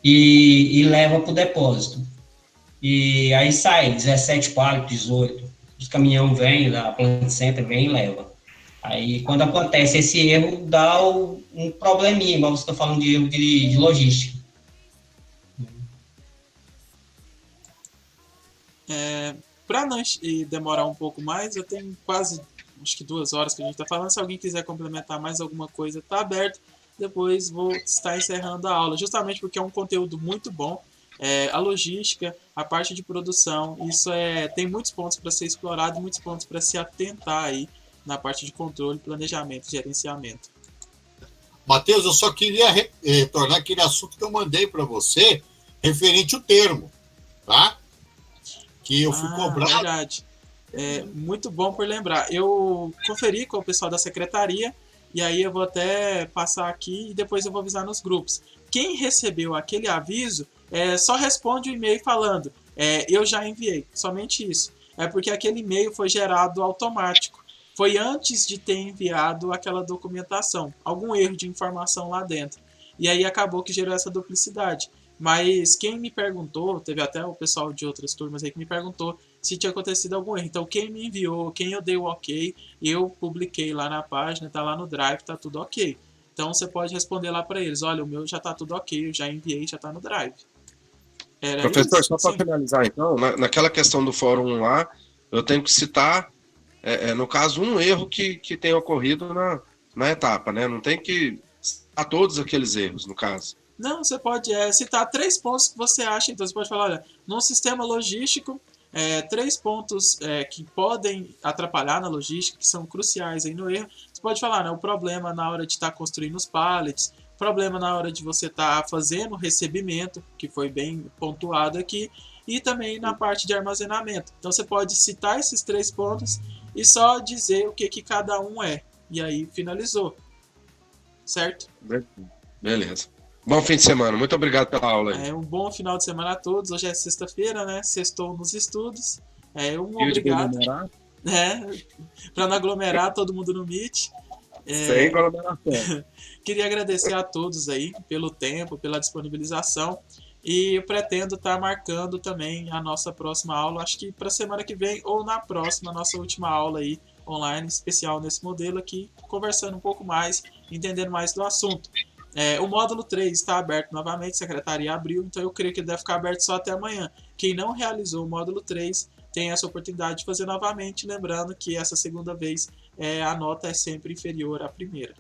Speaker 7: e leva para o depósito. E aí sai 17 pallets, 18. Os caminhão vem, da Plant Center vem e leva. Aí, quando acontece esse erro, dá um probleminha, igual você está falando de erro de logística.
Speaker 1: Para não demorar um pouco mais, eu tenho quase, acho que 2 horas que a gente está falando. Se alguém quiser complementar mais alguma coisa, está aberto. Depois vou estar encerrando a aula, justamente porque é um conteúdo muito bom. A logística, a parte de produção, isso tem muitos pontos para ser explorado, muitos pontos para se atentar aí na parte de controle, planejamento e gerenciamento.
Speaker 4: Matheus, eu só queria retornar aquele assunto que eu mandei para você, referente ao termo, tá? Que eu fui cobrado.
Speaker 1: Verdade. Muito bom por lembrar. Eu conferi com o pessoal da secretaria, e aí eu vou até passar aqui e depois eu vou avisar nos grupos. Quem recebeu aquele aviso, só responde o e-mail falando, eu já enviei, somente isso. É porque aquele e-mail foi gerado automático. Foi antes de ter enviado aquela documentação. Algum erro de informação lá dentro. E aí acabou que gerou essa duplicidade. Mas quem me perguntou, teve até o pessoal de outras turmas aí que me perguntou se tinha acontecido algum erro. Então quem me enviou, quem eu dei o ok, eu publiquei lá na página, tá lá no Drive, tá tudo ok. Então você pode responder lá para eles, olha, o meu já tá tudo ok, eu já enviei, já tá no Drive.
Speaker 6: Professor, só para finalizar então, naquela questão do fórum lá, eu tenho que citar, no caso, um erro que tem ocorrido na etapa, né? Não tem que citar todos aqueles erros, no caso.
Speaker 1: Não, você pode citar 3 pontos que você acha. Então você pode falar, olha, num sistema logístico, 3 pontos que podem atrapalhar na logística, que são cruciais aí no erro. Você pode falar, né, o problema na hora de estar construindo os pallets, problema na hora de você estar fazendo o recebimento, que foi bem pontuado aqui, e também na parte de armazenamento. Então você pode citar esses 3 pontos e só dizer o que cada um é. E aí finalizou. Certo?
Speaker 6: Beleza. Bom fim de semana. Muito obrigado pela aula aí.
Speaker 1: Um bom final de semana a todos. Hoje é sexta-feira, né? Sextou nos estudos. Obrigado. Para não aglomerar todo mundo no Meet.
Speaker 6: Sem aglomeração.
Speaker 1: Queria agradecer a todos aí pelo tempo, pela disponibilização. E eu pretendo estar marcando também a nossa próxima aula. Acho que para a semana que vem ou na próxima, nossa última aula aí online, especial nesse modelo aqui, conversando um pouco mais, entendendo mais do assunto. O módulo 3 está aberto novamente, a secretaria abriu, então eu creio que ele deve ficar aberto só até amanhã. Quem não realizou o módulo 3 tem essa oportunidade de fazer novamente, lembrando que essa segunda vez a nota é sempre inferior à primeira.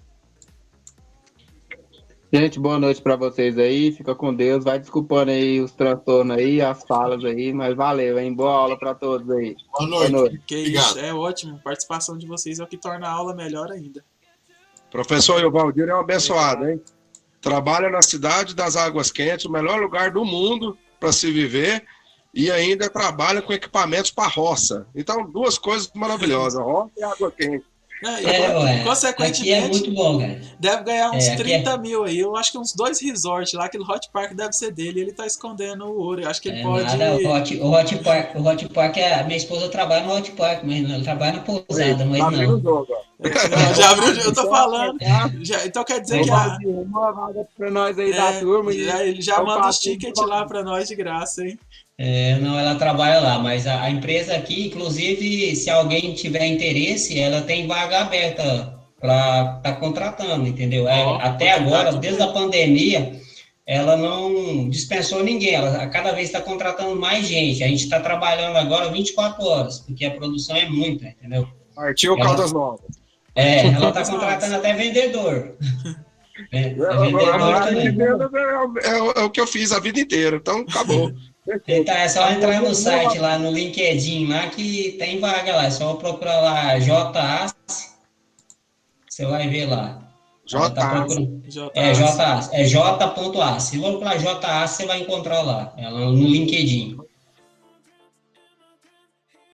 Speaker 3: Gente, boa noite para vocês aí, fica com Deus, vai desculpando aí os transtornos aí, as falas aí, mas valeu, hein? Boa aula para todos aí.
Speaker 4: Boa noite.
Speaker 1: Que isso, ótimo, a participação de vocês é o que torna a aula melhor ainda.
Speaker 6: Professor Valdir é um abençoado, hein? Trabalha na cidade das águas quentes, o melhor lugar do mundo para se viver, e ainda trabalha com equipamentos para roça. Então, 2 coisas maravilhosas, roça e água quente.
Speaker 1: Consequentemente,
Speaker 7: aqui é muito bom, cara.
Speaker 1: Deve ganhar uns 30 mil aí. Eu acho que uns 2 resorts lá, aquele Hot Park deve ser dele, ele tá escondendo o ouro. Eu acho que ele pode.
Speaker 7: O Hot Park a minha esposa trabalha no Hot Park, mas ela trabalha na pousada, mas não.
Speaker 1: Já abriu, eu tô falando. Então quer dizer que
Speaker 3: uma vaga pra nós aí da turma.
Speaker 1: Ele já manda os tickets lá pra nós de graça, hein?
Speaker 7: Não, ela trabalha lá, mas a empresa aqui, inclusive, se alguém tiver interesse, ela tem vaga aberta para estar contratando, entendeu? Até agora, desde a pandemia, ela não dispensou ninguém, ela a cada vez está contratando mais gente. A gente está trabalhando agora 24 horas, porque a produção é muita, entendeu?
Speaker 6: Partiu Caldas Novas.
Speaker 7: Ela está contratando até vendedor.
Speaker 6: É o que eu fiz a vida inteira, então acabou.
Speaker 7: Então é só entrar no site lá, no LinkedIn lá, que tem vaga lá. É só procurar lá JA, você vai ver lá. Ela tá
Speaker 6: J.
Speaker 7: procurando.
Speaker 1: JA.
Speaker 7: É J.A. É J.A. Se for para J.A. você vai encontrar lá, ela no LinkedIn.